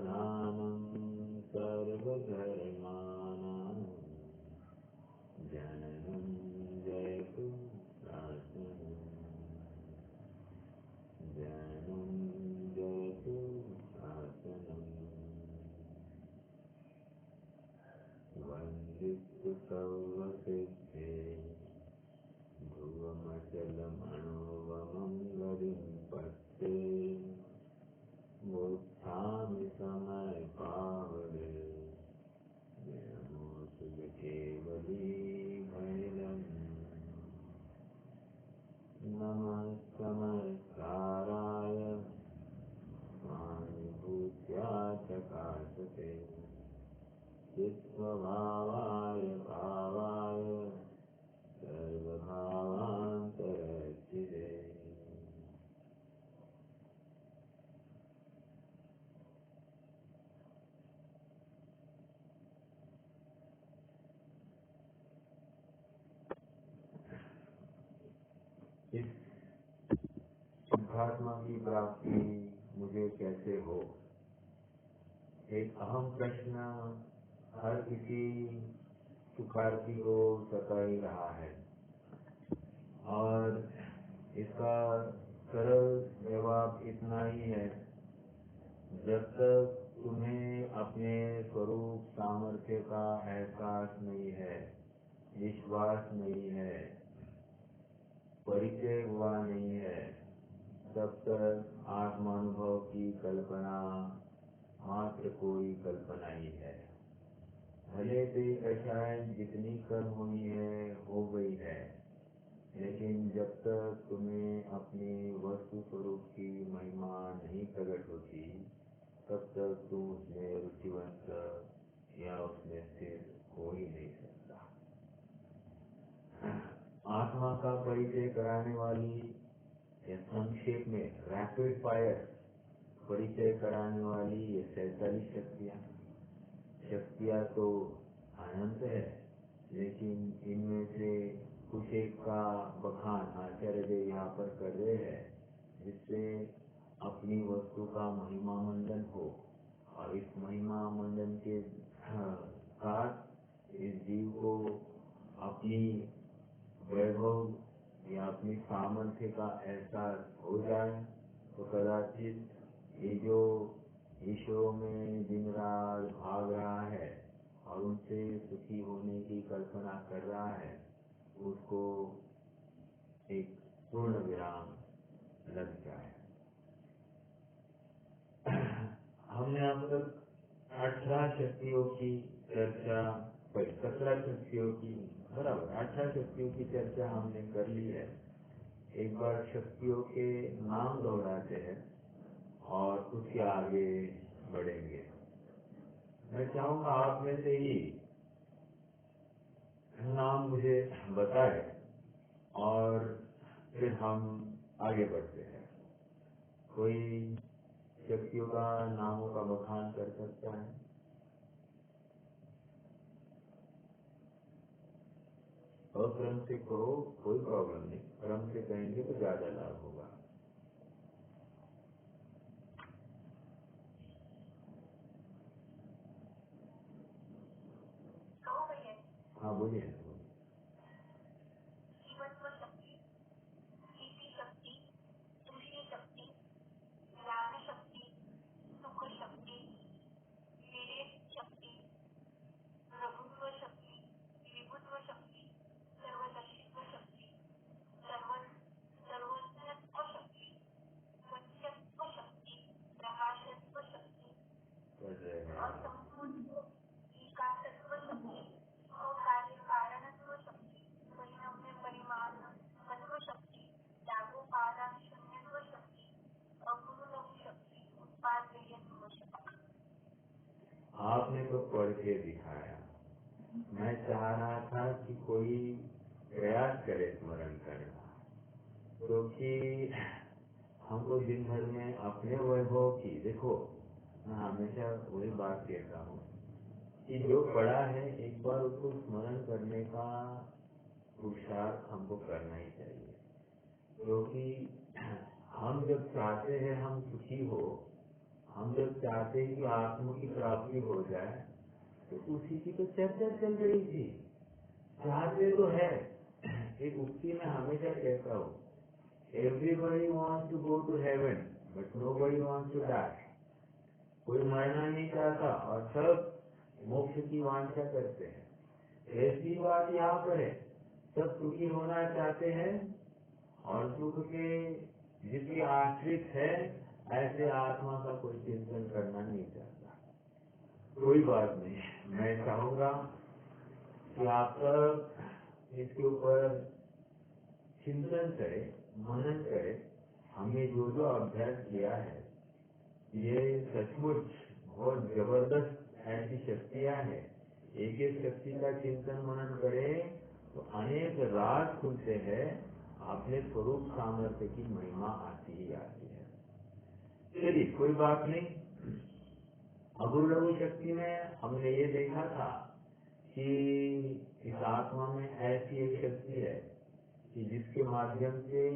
प्रधानं सर्वधर्माणां जननं जयतु शासनं जननं जयतु शासनं वन्दितु सर्वसिद्धे ध्रुवमचलमणोवमङ्गलिं पत्ते उत्थामि समय पावने नमोऽस्तु केवली भैलम् नमः चमत्काराय स्वामिभूत्याचकाशते चित्स्वभावाय भावाय सर्वभावान्तरचिते इस शुद्धात्मा की प्राप्ति मुझे कैसे हो, एक अहम प्रश्न हर किसी सुखार्थी को सता ही रहा है और इसका सरल जवाब इतना ही है, जब तक तुम्हें अपने स्वरूप सामर्थ्य का एहसास नहीं है, विश्वास नहीं है, परिचय हुआ नहीं है, तब तक आत्मानुभव की कल्पना मात्र कोई कल्पना ही है। भले से कक्षाएं जितनी कम हुई है हो गई है, लेकिन जब तक तुम्हें अपने वस्तु स्वरूप की महिमा नहीं प्रकट होती, तब तक तुम उसमें रुचिवंत या उसमें स्थिर हो ही नहीं सकता। आत्मा का परिचय कराने वाली या संक्षेप में रैपिड फायर परिचय कराने वाली ये 47 शक्तियाँ तो अनंत है, लेकिन इनमें से कुछ एक का बखान आचार्य देव यहाँ पर कर रहे हैं, जिससे अपनी वस्तु का महिमा मंडन हो और इस महिमा मंडन के साथ इस जीव को अपनी वैभव या अपनी सामर्थ्य का एहसास हो जाए, तो कदाचित ये जो ईश्वरों में दिन रात भाग रहा है और उनसे सुखी होने की कल्पना कर रहा है, उसको एक पूर्ण विराम लग जाए। हमने अब तक 18 शक्तियों की चर्चा, 17 शक्तियों की, बराबर 18 शक्तियों की चर्चा हमने कर ली है। एक बार शक्तियों के नाम दोहराते हैं और उसके आगे बढ़ेंगे। मैं चाहूंगा आप में से ही नाम मुझे बताए और फिर हम आगे बढ़ते हैं। कोई शक्तियों का नामों का बखान कर सकता है? और क्रम से कहो, कोई प्रॉब्लम नहीं, क्रम से कहेंगे तो ज्यादा लाभ होगा। हाँ बोलिए। जीवत्व शक्ति, कीर्ति शक्ति, तुष्टि शक्ति, ज्ञान शक्ति, सुख शक्ति, विवेक शक्ति, प्रभुत्व शक्ति, विभुत्व शक्ति, सर्वदर्शित्व शक्ति, सर्वज्ञत्व शक्ति, सत्यत्व शक्ति, प्रकाशत्व शक्ति, असंपूर्ण विकासत्व शक्ति, अकार्य कारणत्व शक्ति, परिणम्य परिमाणत्व शक्ति, त्यागोपादान शून्यत्व शक्ति, अपूर्णत्व शक्ति, उत्पादयत्व शक्ति। आपने तो पढ़ के दिखाया। मैं चाह रहा था कि कोई प्रयास करे स्मरण करना, क्योंकि हमको दिन भर में अपने वैभव की, देखो मैं हमेशा वही बात कहता हूँ कि जो पढ़ा है एक बार उसको स्मरण करने का पुरुषार्थ हमको करना ही चाहिए, क्योंकि हम जब चाहते हैं हम सुखी हो, हम जब चाहते हैं कि आत्मा की प्राप्ति हो जाए तो उसी की तो चर्चा चल रही थी। चाहते तो है, एक उक्ति में हमेशा कहता हूँ, everybody wants to go to heaven but nobody wants to die. कोई मरना नहीं चाहता और सब मोक्ष की वांछा करते हैं। ऐसी बात यहाँ पर है, सब सुखी होना चाहते हैं और सुख के जिसके आश्रित है ऐसे आत्मा का कोई चिंतन करना नहीं चाहता। कोई बात नहीं, मैं चाहूंगा कि आप सब इसके ऊपर चिंतन करें, मनन करें। हमने जो जो अभ्यास किया है ये सचमुच बहुत जबरदस्त ऐसी शक्तियां हैं। एक एक शक्ति का चिंतन मनन करें तो अनेक राज खुलते हैं, अपने स्वरूप सामर्थ्य की महिमा आती ही आती है। चलिए कोई बात नहीं। अगुरु लघु शक्ति में हमने ये देखा था कि इस आत्मा में ऐसी एक शक्ति है कि जिसके माध्यम से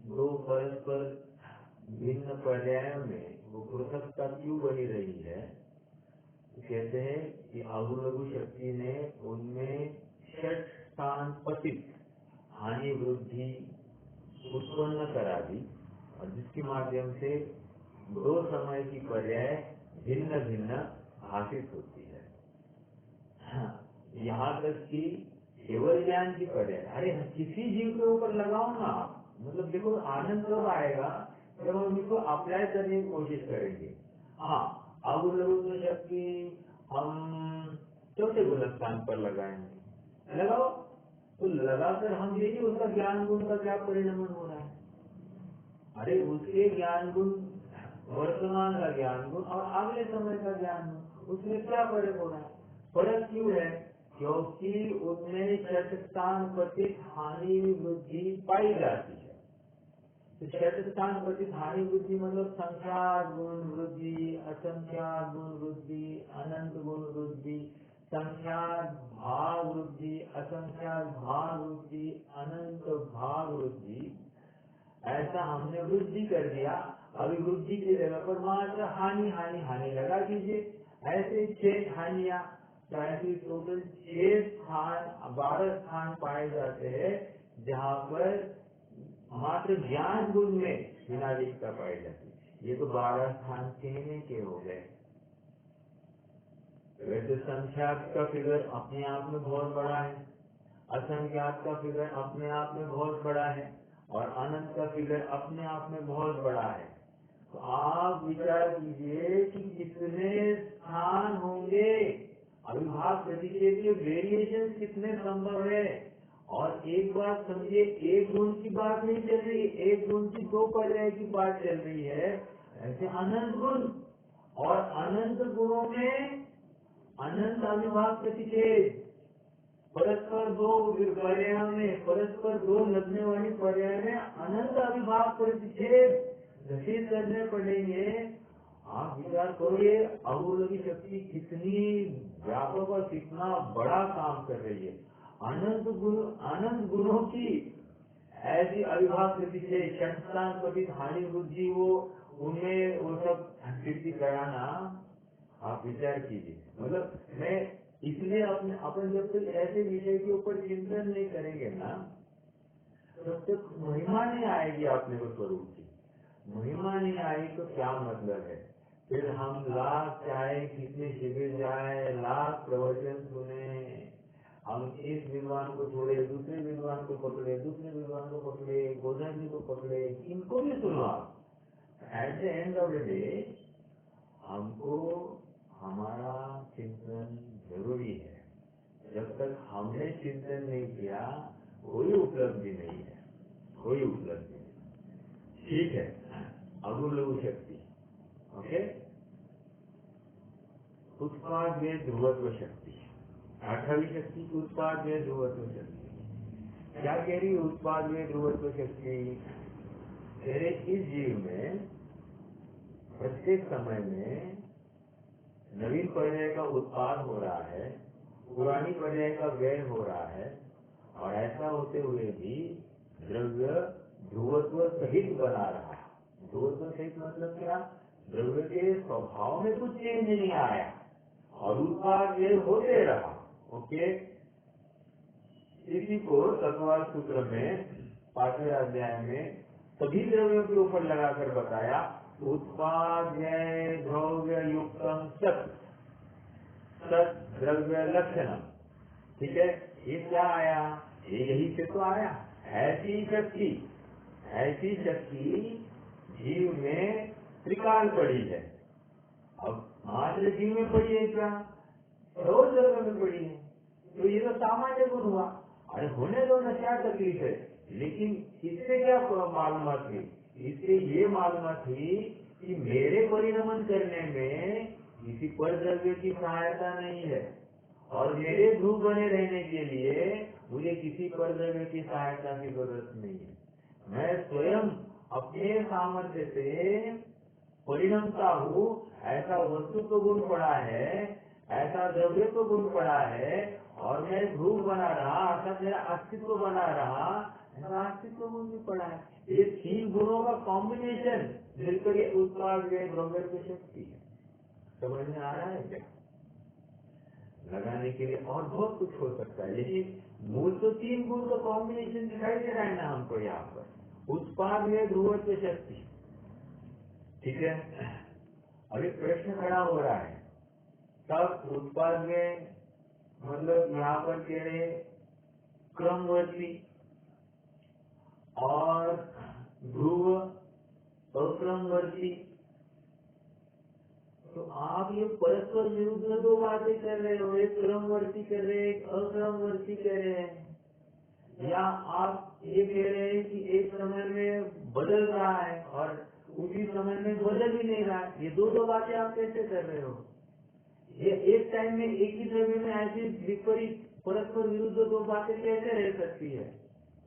दो परस्पर भिन्न पर्यायों में वो पृथकता क्यों बनी रही है। कहते हैं कि अगुरु लघु शक्ति ने उनमें षट स्थान पतित हानि वृद्धि उत्पन्न करा दी और जिसके माध्यम से दो समय की पर्याय भिन्न भिन्न भाषित होती है। यहाँ तक कि केवल ज्ञान की पर्याय, अरे किसी जीव के ऊपर लगाओ ना आप, मतलब देखो आनंद कब आएगा जब हम इसको अप्लाई करने की कोशिश करेंगे। हाँ, अब लघु शक्ति हम चौथे गुण स्थान पर लगाएंगे, लगाओ तो लगाकर हम देखिए उसका ज्ञान गुण का क्या परिणाम हो रहा है। अरे उसके ज्ञान गुण, वर्तमान का ज्ञान गुण और अगले समय का ज्ञान गुण, उसमें क्या फर्क हो रहा है। फर्क क्यों है? क्योंकि उसमें षट स्थान पतित हानि वृद्धि पाई जाती है। तो षट स्थान पतित हानि वृद्धि मतलब संख्या गुण वृद्धि, असंख्या गुण वृद्धि, अनंत गुण वृद्धि, संख्या भाग वृद्धि, असंख्या भाग वृद्धि, अनंत भाग वृद्धि। ऐसा हमने वृद्धि कर दिया। अभी वृद्धि की जगह पर मात्र हानि हानि हानि लगा दीजिए। ऐसे 6 हानियां, तो ऐसे टोटल 6 स्थान 12 स्थान पाए जाते हैं जहाँ पर मात्र ज्ञान गुण में विनालिकता पाई जाती है। ये तो 12 स्थान कहने के हो गए। वैसे संख्यात का फिगर अपने आप में बहुत बड़ा है, असंख्यात का फिगर अपने आप में बहुत बड़ा है और अनंत का फिगर अपने आप में बहुत बड़ा है। तो आप विचार कीजिए कि कितने स्थान होंगे, अविभाज्य प्रतिच्छेद के वेरिएशन कितने संभव है। और एक बात समझिए, एक गुण की बात नहीं चल रही, एक गुण की 2 पर्याय की बात चल रही है। ऐसे अनंत गुण और अनंत गुणों में अनंत अविभाज्य प्रतिच्छेद, परस्पर 2 पर्यायों में, परस्पर 2 लगने वाली पर्याय में अनंत अविभाज्य प्रतिच्छेद घटित करने पड़ेंगे। आप विचार करो ये अगुरु की शक्ति कितनी व्यापक और कितना बड़ा काम कर रही है। अनंत गुणों की ऐसी अविभाज्य प्रतिच्छेद, षट स्थान पतित हानि वृद्धि, वो उनमें वो सब सिद्धि कराना, आप विचार कीजिए। मतलब मैं इसलिए अपन जब तक ऐसे विषय के ऊपर चिंतन नहीं करेंगे ना, तब तक महिमा नहीं आएगी अपने को स्वरूप की। महिमा नहीं आई तो क्या मतलब है। फिर हम लाख चाहे कितने शिविर जाए, लाख प्रवचन सुने, हम इस विद्वान को छोड़े, दूसरे विद्वान को पकड़े, दूसरे विद्वान को पकड़े, गोधन जी को पकड़े, इनको भी सुनो। At the end of the day हमको हमारा चिंतन जरूरी है। जब तक हमने चिंतन नहीं किया कोई उपलब्धि नहीं है, कोई उपलब्धि नहीं। ठीक है, अगुरु लघु शक्ति, ओके। उत्पाद में ध्रुवत्व शक्ति, 8वीं शक्ति उत्पाद में ध्रुवत्व शक्ति। क्या कह रही है उत्पाद में ध्रुवत्व शक्ति? तेरे इस जीव में प्रत्येक समय में नवीन पर्याय का उत्पाद हो रहा है, पुरानी पर्याय का व्यय हो रहा है, और ऐसा होते हुए भी द्रव्य ध्रुवत्व सहित बना रहा है। ध्रुवत्व सहित मतलब क्या? द्रव्य के स्वभाव में कुछ चेंज नहीं आया और उत्पाद व्यय होते रहा। ओके, इसी को तत्वार्थ सूत्र में 5वें अध्याय में सभी द्रव्यों के ऊपर लगाकर बताया। उत्पाद व्यय द्रव्य युक्तम सत सत द्रव्य लक्षणम। ठीक है, ये क्या आया? ये यही से तो आया। ऐसी शक्ति जीव में त्रिकाल पड़ी है। अब मात्र जीव में पड़ी है क्या? रोज द्रव्य में पड़ी है। तो ये तो सामान्य गुण हुआ। अरे होने दो ना, क्या तकलीफ है? लेकिन इससे क्या मालूमात हुई? इससे ये मालूमात हुई कि मेरे परिणमन करने में किसी पर द्रव्य की सहायता नहीं है और मेरे ध्रुव बने रहने के लिए मुझे किसी पर द्रव्य की सहायता की जरूरत नहीं है। मैं स्वयं अपने सामर्थ्य से परिणमता हूँ। ऐसा वस्तुत्व गुण पड़ा है, ऐसा द्रव्यत्व गुण पड़ा है और मैं ध्रुव बना रहा, अर्थात मेरा अस्तित्व बना रहा, ऐसा अस्तित्व गुण भी पड़ा है। ये 3 गुणों का कॉम्बिनेशन मिलकर ये उत्पाद द्रव्य शक्ति है। समझ में आ रहा है क्या? लगाने के लिए और बहुत कुछ हो सकता है, लेकिन मूल तो 3 गुण का कॉम्बिनेशन दिखाई दे रहा है ना हमको यहाँ पर। उत्पाद ध्रुवत्व शक्ति। ठीक है, अभी प्रश्न खड़ा हो रहा है। तब उत्पाद में मतलब यहाँ पर कह रहे क्रमवर्ती और ध्रुव अक्रमवर्ती। तो आप ये परस्पर विरुद्ध 2 बातें कर रहे हो। एक क्रमवर्ती कर रहे हैं, एक अक्रमवर्ती कर रहे हैं। या आप ये कह रहे हैं कि एक समय में बदल रहा है और उसी समय में बदल ही नहीं रहा है। ये 2 बातें आप कैसे कर रहे हो? ये एक टाइम में एक ही द्रव्य में ऐसी विपरीत परस्पर विरुद्ध 2 बातें कैसे रह सकती है?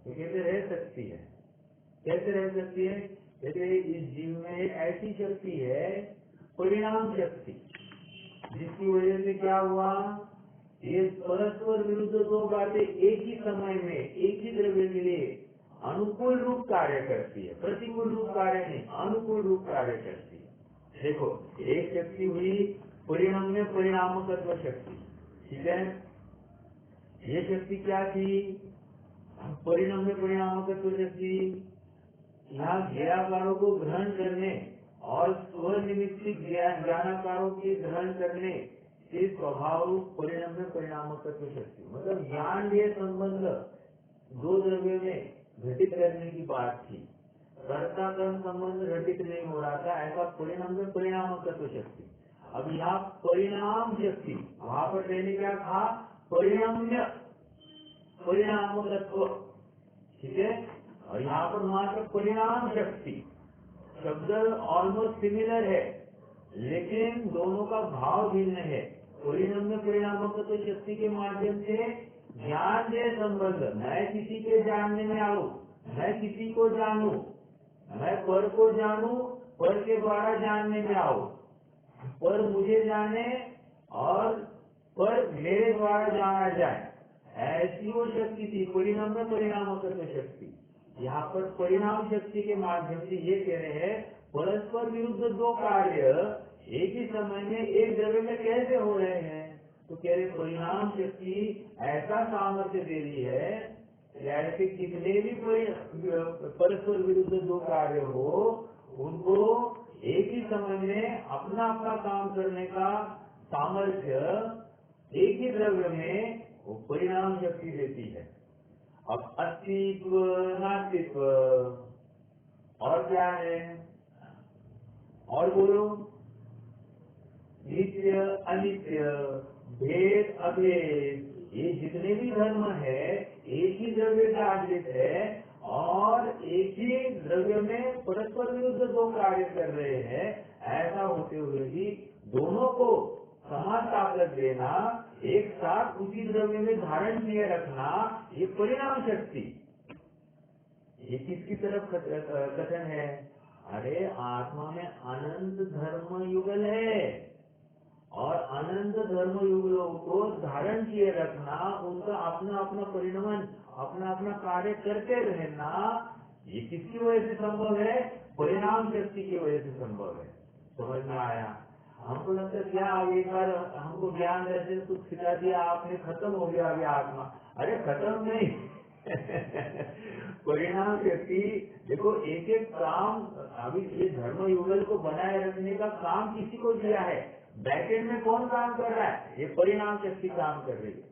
तो कैसे रह सकती है? कैसे रह सकती है? जैसे इस जीव में एक ऐसी शक्ति है, परिणाम शक्ति, जिसकी वजह से क्या हुआ? ये परस्पर विरुद्ध 2 बातें एक ही समय में एक ही द्रव्य के लिए अनुकूल रूप कार्य करती है। प्रतिकूल रूप कार्य नहीं, अनुकूल रूप कार्य करती है। देखो, एक शक्ति हुई परिणाम में परिणामकत्व शक्ति। ठीक है, ये शक्ति क्या थी? परिणाम में परिणामकत्व शक्ति यहाँ ज्ञानाकारों को ग्रहण करने और स्वनिमित्तिक ज्ञानाकारों के ग्रहण करने के स्वभाव रूप परिणाम में परिणामकत्व शक्ति। मतलब ज्ञान के संबंध 2 द्रव्यों में घटित करने की बात थी। कर्ता कर्म संबंध घटित नहीं हो रहा था, ऐसा परिणाम में परिणामकत्व शक्ति। अब यहाँ परिणाम शक्ति, वहां पर मैंने क्या कहा? परिणाम्य परिणामकत्व। ठीक है, और यहाँ पर मात्र परिणाम शक्ति। शब्द ऑलमोस्ट सिमिलर है, लेकिन दोनों का भाव भिन्न है। परिणाम में परिणामकत्व शक्ति के माध्यम से ज्ञान के संबंध, मैं किसी के जानने में आऊं, मैं किसी को जानूं, मैं पर को जानूं, पर के द्वारा जानने में आऊं, पर मुझे जाने और पर मेरे द्वारा जाना जाए, ऐसी वो शक्ति थी परिणाम में परिणामकत्व शक्ति। यहाँ पर परिणाम शक्ति के माध्यम से ये कह रहे हैं परस्पर विरुद्ध 2 कार्य एक ही समय में एक द्रव्य में कैसे हो रहे हैं? तो कह रहे परिणाम शक्ति ऐसा सामर्थ्य दे रही है, ऐसे कितने भी परस्पर विरुद्ध 2 कार्य हो, उनको एक ही समय में अपना अपना काम करने का सामर्थ्य एक ही द्रव्य में वो परिणाम शक्ति देती है। अब अस्तित्व नास्तित्व और क्या है? और बोलो, नित्य अनित्य, भेद अभेद, ये जितने भी धर्म है एक ही द्रव्य से आश्रित है और एक ही द्रव्य में परस्पर विरुद्ध 2 कार्य कर रहे हैं। ऐसा होते हुए भी दोनों को समान ताकत देना, एक साथ उसी द्रव्य में धारण किए रखना, ये परिणाम शक्ति। ये किसकी तरफ कथन है? अरे आत्मा में अनंत धर्म युगल है और अनंत धर्म युगलों को धारण किए रखना, उनका अपना अपना परिणमन, अपना अपना कार्य करते रहना, ये किसकी वजह से संभव है? परिणाम शक्ति की वजह से संभव है। समझ में आया? हमको लगता है क्या एक बार हमको ज्ञान दर्शन सुख सिखा दिया आपने, खत्म हो गया अभी आत्मा। अरे खत्म नहीं परिणाम शक्ति देखो, एक एक काम अभी ये धर्म युगल को बनाए रखने का काम किसी को दिया है। बैकेंड में कौन काम कर रहा है? ये परिणाम शक्ति काम कर रही है,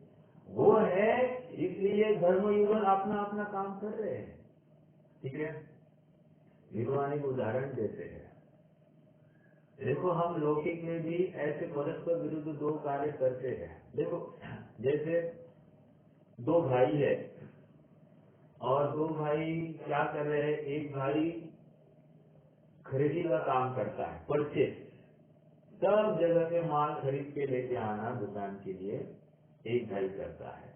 वो है, इसलिए धर्म युगल अपना अपना काम कर रहे हैं। ठीक है, भगवान एक उदाहरण देते हैं। देखो हम लौकिक में भी ऐसे परस्पर विरुद्ध दो कार्य करते हैं। देखो जैसे दो भाई है और दो भाई क्या कर रहे हैं, एक भाई खरीदी का काम करता है, परचेज, सब जगह से माल खरीद के लेके आना दुकान के लिए एक भाई करता है,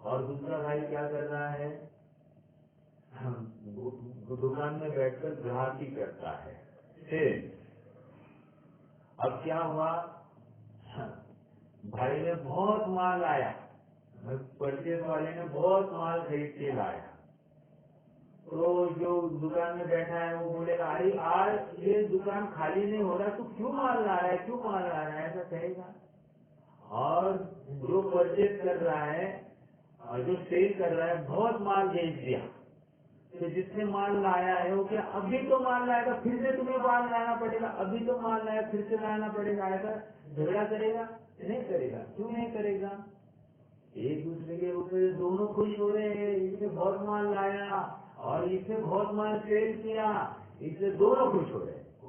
और दूसरा भाई क्या कर रहा है, दुकान में बैठकर ग्राहकी करता है, सेल्स। अब क्या हुआ, भाई ने बहुत माल लाया, परचेज वाले ने बहुत माल खरीद के लाया, तो जो दुकान में बैठा है वो बोलेगा अरे आज ये दुकान खाली नहीं हो रहा, तू क्यों माल ला रहा है, क्यों माल ला रहा है, ऐसा कहेगा। और जो परचेज कर रहा है और जो सेल कर रहा है बहुत माल बेच दिया, तो जिसने माल लाया है वो क्या अभी तो माल लाएगा, फिर से तुम्हें माल लाना पड़ेगा, अभी तो माल लाया फिर से लाना पड़ेगा, ऐसा झगड़ा करेगा? नहीं करेगा। क्यों नहीं करेगा? एक दूसरे के ऊपर दोनों खुश हो रहे हैं, इसने बहुत माल लाया और इसने बहुत माल सेल किया, इससे दोनों खुश हो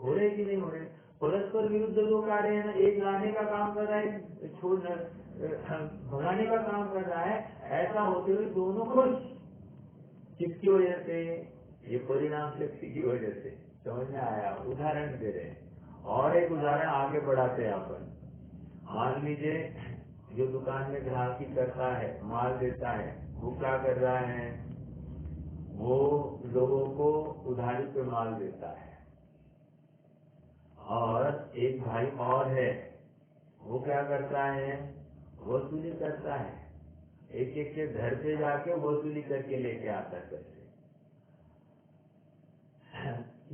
रहे कि नहीं हो रहे? परस्पर विरुद्ध दो कार्य है ना, एक लाने का काम कर रहा है, छोड़ना भगाने का काम कर रहा है, ऐसा होते हुए दोनों खुश। किसकी वजह से? ये परिणाम शक्ति की वजह से। समझ में आया? उदाहरण दे रहे हैं, और एक उदाहरण आगे बढ़ाते हैं अपन। मान लीजिए जो दुकान में ग्राहकी करता है, माल देता है, वो क्या कर रहा है, वो लोगों को उधारी पे माल देता है। और एक भाई और है, वो क्या करता है, वसूली करता है, एक एक के घर पे जाके वसूली करके लेके आता है पैसे।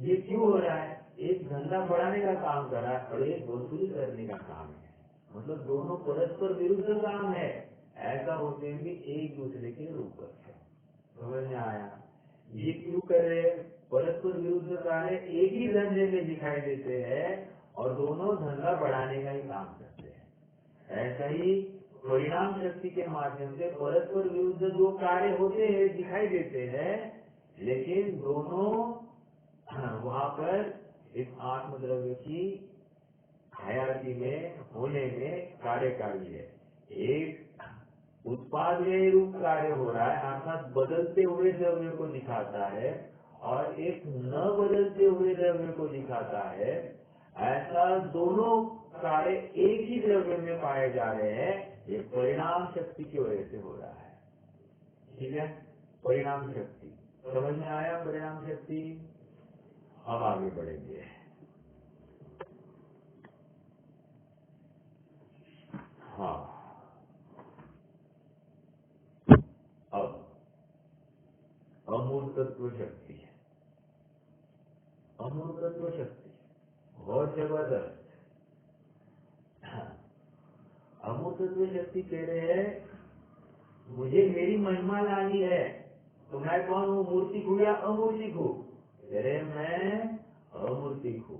ये क्यों हो रहा है? एक धंधा बढ़ाने का काम कर रहा है और एक वसूली करने का काम है, मतलब दोनों परस्पर विरुद्ध काम है। ऐसा होते भी एक दूसरे के ऊपर है। समझ में आया? ये क्यों कर रहे हैं? परस्पर विरुद्ध कार्य एक ही धंधे में दिखाई देते हैं और दोनों धंधा बढ़ाने का ही काम करते हैं। ऐसा ही परिणाम शक्ति के माध्यम से परस्पर विरुद्ध दो कार्य होते हैं, दिखाई देते हैं, लेकिन दोनों वहाँ पर इस आत्मद्रव्य की हयाती में होने में कार्यकारी है। एक उत्पाद में रूप कार्य हो रहा है, अर्थात बदलते हुए द्रव्य को दिखाता है, और एक न बदलते हुए द्रव्य को दिखाता है। ऐसा दोनों कार्य एक ही द्रव्य में पाए जा रहे हैं। ये परिणाम शक्ति की वजह से हो रहा है। ठीक है, परिणाम शक्ति समझ में आया? परिणाम शक्ति। अब आगे बढ़ेंगे। हाँ, अब अमूर्तत्व शक्ति है। अमूर्तत्व शक्ति बहुत जबरदस्त। अमूर्तत्व शक्ति कह रहे हैं मुझे मेरी महिमा लानी है, तो मैं कौन हूँ, मूर्तिक हूँ या अमूर्तिक हूँ? कह रहे मैं अमूर्तिक हूँ।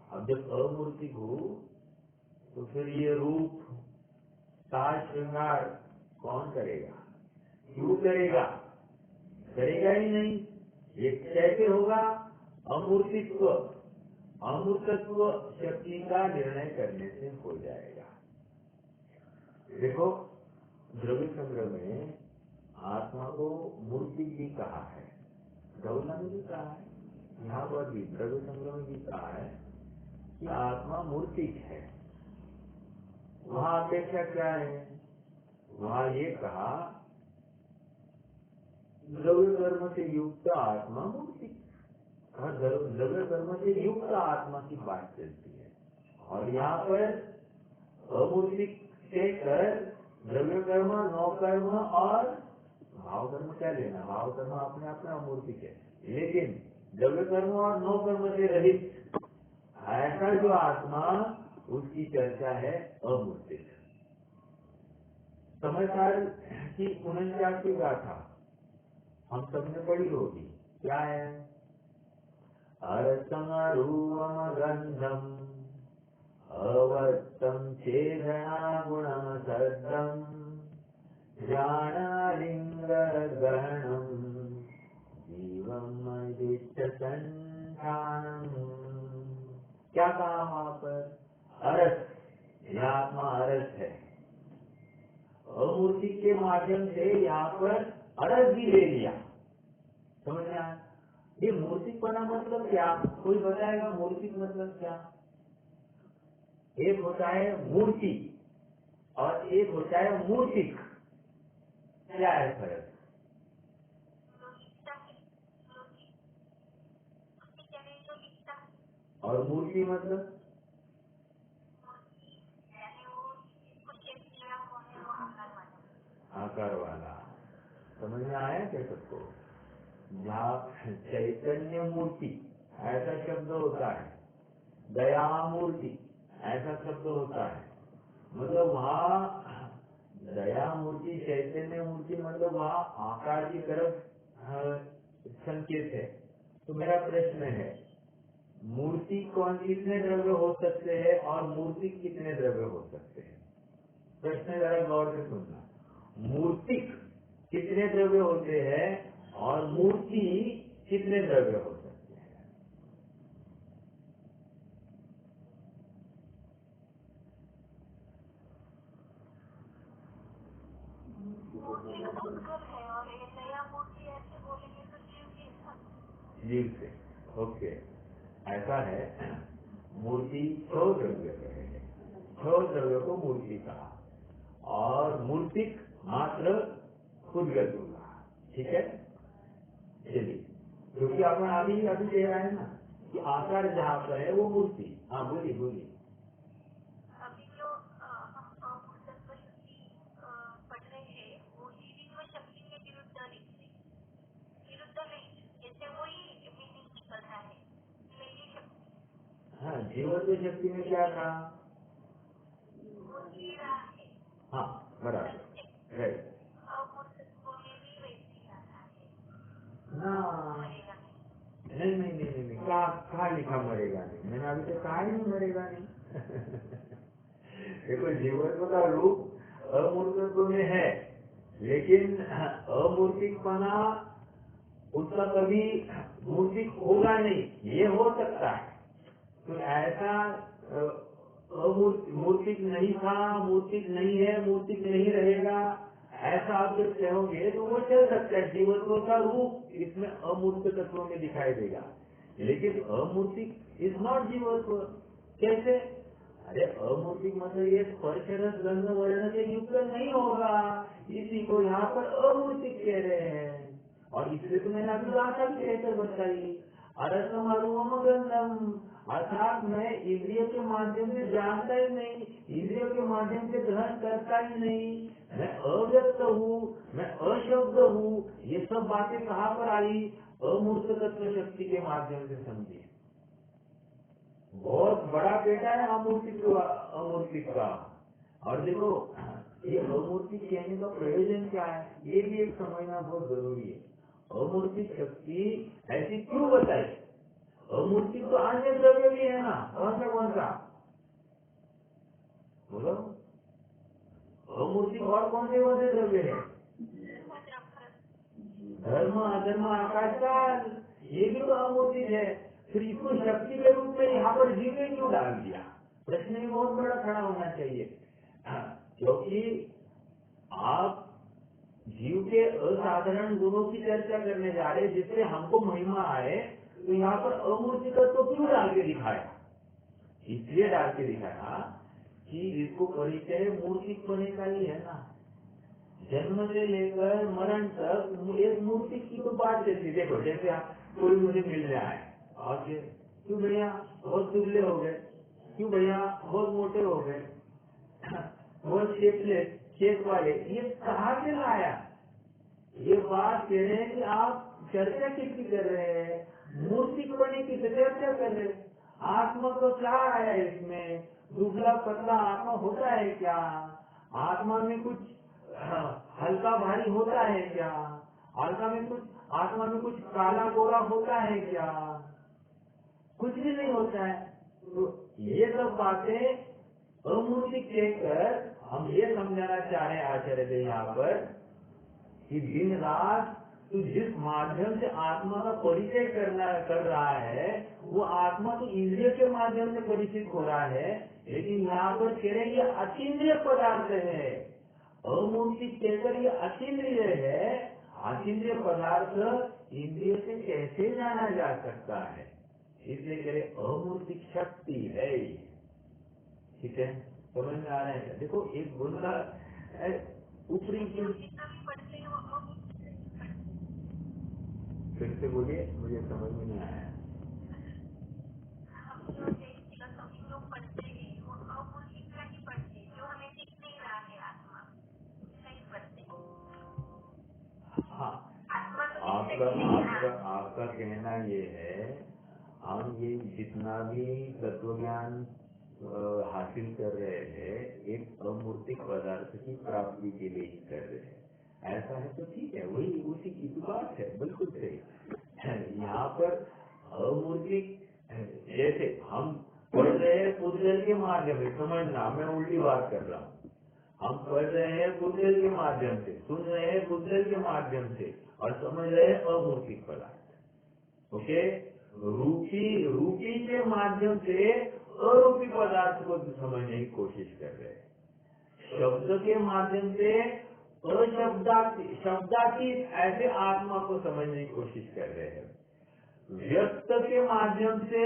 अब जब अमूर्तिक हूँ तो फिर ये रूप साज श्रृंगार कौन करेगा? क्यों करेगा? करेगा ही नहीं। ये कैसे होगा? अमूर्तित्व, अमूर्तत्व शक्ति का निर्णय करने से हो जाएगा। देखो द्रव्य संग्रह में आत्मा को मूर्ति भी कहा है, गौला में भी कहा है, यहाँ पर भी द्रव्य संग्रह में भी कहा है कि आत्मा मूर्तिक है। वहाँ अपेक्षा क्या है? वहाँ ये कहा द्रव्य कर्म से युक्त आत्मा मूर्तिक, द्रव्य कर्म से युक्त आत्मा की बात चलती है। और यहाँ पर अमूर्तिक से कर द्रव्य कर्म, नौ कर्म और भाव कर्म क्या लेना? भाव कर्म अपने आप में अमूर्तिक है, लेकिन द्रव्य कर्म और नौ कर्म से रहित ऐसा जो आत्मा, उसकी चर्चा है अमूर्तिक। समय काल की 49वीं गाथा हम सबने पढ़ी होगी। क्या है? अरसम रूपम गंधम अवस्थम चेदना गुणम सद्दम ज्ञानालिंग गहनम जीवम दिष्ट संठानम। क्या कहा वहां पर? अरस, यह आत्मा अरस है। अमूर्ति के माध्यम से यहाँ पर अरस भी ले लिया। समझ में आया? ये मूर्तिकपना मतलब क्या? कोई बताएगा मूर्तिक मतलब क्या? एक होता है मूर्ति और एक होता है मूर्तिक। क्या है फर्क? और मूर्ति मतलब आकार वाला। समझ में आया क्या सबको? जहाँ चैतन्य मूर्ति ऐसा शब्द होता है, दया मूर्ति ऐसा शब्द होता है, मतलब वहाँ दया मूर्ति, चैतन्य मूर्ति, मतलब वहाँ आकार की तरफ संकेत है। तो मेरा प्रश्न है, मूर्ति कौन कितने द्रव्य हो सकते हैं और मूर्ति कितने द्रव्य हो सकते हैं? प्रश्न जरा गौर से सुनना। मूर्तिक कितने द्रव्य होते हैं और मूर्ति कितने द्रव्य हो सकते हैं? जीव से। ओके, ऐसा है। मूर्ति 6 द्रव्य है, 6 द्रव्य को मूर्ति कहा, और मूर्तिक मात्र खुदगत होगा। ठीक है, चलिए, क्योंकि अपन अभी ले रहे हैं ना कि आकार जहाँ पर है वो मूर्ति। हाँ बोलिए बोलिए। अभी जो हम तत्व शक्ति पढ़ रहे हैं वो जीवित्व शक्ति के विरुद्ध नहीं, जैसे वही मीनिंग निकल रहा है। हाँ, जीवत्व शक्ति में क्या था? वो जी रहा है। हाँ बराबर, राइट। अमूर्तत्व में भी वैसे ही आता है। ना मरेगा नहीं, कहा लिखा मरेगा नहीं? मैंने अभी तक कहा ही नहीं मरेगा नहीं। देखो, जीवत्व का रूप अमूर्तत्व में है, लेकिन अमूर्तिकपना उसका कभी मूर्तिक होगा नहीं। ये हो सकता है, तो ऐसा मूर्तिक नहीं था, मूर्तिक नहीं है, मूर्तिक नहीं रहेगा, ऐसा आप जब कहोगे तो वो चल सकता है। जीवत्व का रूप इसमें अमूर्त तत्वों में दिखाई देगा, लेकिन अमूर्तिक इज नॉट जीवत्व। कैसे? अरे अमूर्तिक मतलब ये स्पर्श रस गंध वर्ण से युक्त नहीं होगा, इसी को यहाँ पर अमूर्तिक कह रहे हैं। और इसलिए तो मैंने अभी आशा की कहकर बताई, अरसम अरूपम गंधम, अर्थात मैं इंद्रियों के माध्यम से जानता ही नहीं, इंद्रियों के माध्यम से ग्रहण करता ही नहीं, मैं अव्यक्त हूँ, मैं अशब्द हूँ। ये सब बातें कहाँ पर आई? अमूर्त तत्व शक्ति के माध्यम से समझी। बहुत बड़ा बेटा है अमूर्तिक का। और देखो, ये अमूर्तिक कहने का प्रयोजन क्या है, ये भी एक समझना बहुत जरूरी है। अमूर्तिक शक्ति ऐसी क्यों बताई? अमूर्तिक तो अन्य द्रव्य भी है ना, कौन सा बोलो? अमूर्तिक और कौन से द्रव्य है? धर्म अधर्म आकाश काल, ये भी तो अमूर्तिक है। फिर इसको शक्ति के रूप में यहाँ पर जीव ने क्यों डाल दिया? प्रश्न भी बहुत बड़ा खड़ा होना चाहिए। क्योंकि आप जीव के असाधारण गुणों की चर्चा करने जा रहे, जिससे हमको महिमा आए, तो यहाँ पर अमूर्तिक तो क्यों डाल के दिखाया? इसलिए डाल के दिखाया कि इसको परिचय मूर्तिक पने का ही है ना। जन्म से लेकर मरण तक एक मूर्ति की तो बात चलती। देखो, जैसे कोई मुझे मिलने आए और क्यों भैया बहुत दुबले हो गए, क्यों भैया बहुत मोटे हो गए, बहुत शेपलेस, शेप वाले, ये कहाँ से लाया? ये बात कह रहे हैं कि आप चर्चा किसकी कर रहे हैं? मूर्तिक पने की चर्चा कर रहे हैं। आत्मा तो क्या है इसमें? दुबला पतला आत्मा होता है क्या? आत्मा में कुछ हल्का भारी होता है क्या? आत्मा में कुछ काला गोरा होता है क्या? कुछ भी नहीं होता है। तो ये सब बातें अमूर्तिक कहकर हम ये समझाना चाह रहे हैं आचार्य देव यहाँ पर कि दिन रात तू जिस माध्यम से आत्मा का परिचय कर रहा है, वो आत्मा तो इंद्रिय के माध्यम से परिचित हो रहा है, लेकिन यहाँ पर कह रहे ये अतीन्द्रिय पदार्थ है। अमूर्तिक कहकर ये अतीन्द्रिय है। अतीन्द्रिय पदार्थ इंद्रिय से कैसे जाना जा सकता है? इसलिए कह रहे अमूर्तिक शक्ति है। ठीक है, समझ में आ रहा है? देखो एक बुंदा ऊपरी जितना भी पढ़ते हैं वो अमूर्त से ही पढ़ते हैं। फिर से बोलिए, मुझे समझ में नहीं आया। हम जो सभी लोग पढ़ते हैं वो अमूर्त का ही पढ़ते हैं, जो हमें दिख नहीं रहा है आत्मा, उसका ही पढ़ते हैं। हाँ, आत्मा तो दिखते आपका नहीं है। आपका आपका कहना ये है, हम ये जितना भी तत्व ज्ञान हासिल कर रहे हैं, एक अमूर्तिक पदार्थ की प्राप्ति के लिए ही कर रहे हैं। ऐसा है तो ठीक है, वही उसी की तो बात है, बिल्कुल सही। यहाँ पर अमूर्तिक जैसे हम पढ़ रहे हैं पुद्गल के माध्यम से, समझना मैं उल्टी बात कर रहा हूँ। हम पढ़ रहे हैं पुद्गल के माध्यम से, सुन रहे हैं पुद्गल के माध्यम से, और समझ रहे हैं अमूर्तिक पदार्थ। ओके, रूपी के माध्यम से अरूपी पदार्थ को समझने की कोशिश कर रहे हैं। शब्द के माध्यम से शब्दातीत ऐसे आत्मा को समझने की कोशिश कर रहे हैं। व्यक्त के माध्यम से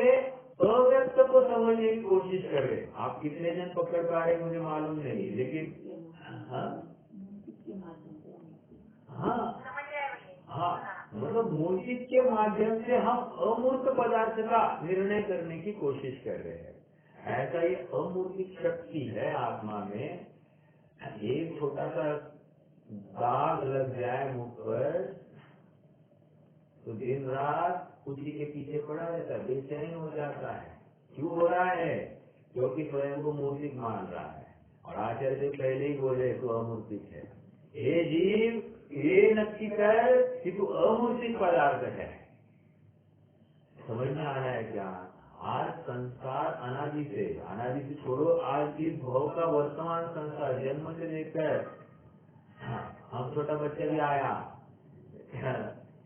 अव्यक्त को समझने की कोशिश कर रहे हैं। आप कितने जन पकड़ पा रहे मुझे मालूम नहीं, लेकिन हाँ हाँ, मतलब मूर्ति के माध्यम से हम अमूर्त पदार्थ का निर्णय करने की कोशिश कर रहे हैं। ऐसा ये अमूर्तिक शक्ति है आत्मा में। एक छोटा सा दाग लग जाए मुख पर तो दिन रात उसी के पीछे पड़ा रहता है, बेचैन हो जाता है। क्यों हो रहा है? क्योंकि स्वयं को मूर्तिक मान रहा है। और आचार्य देव पहले ही बोले तू अमूर्तिक है। हे जीव, ये नक्की कर कि तू अमूर्तिक पदार्थ है। समझ में आ रहा है क्या? आज संसार अनादि से छोड़ो, आज इस भव का वर्तमान संसार जन्म से लेकर हम छोटा बच्चा भी आया,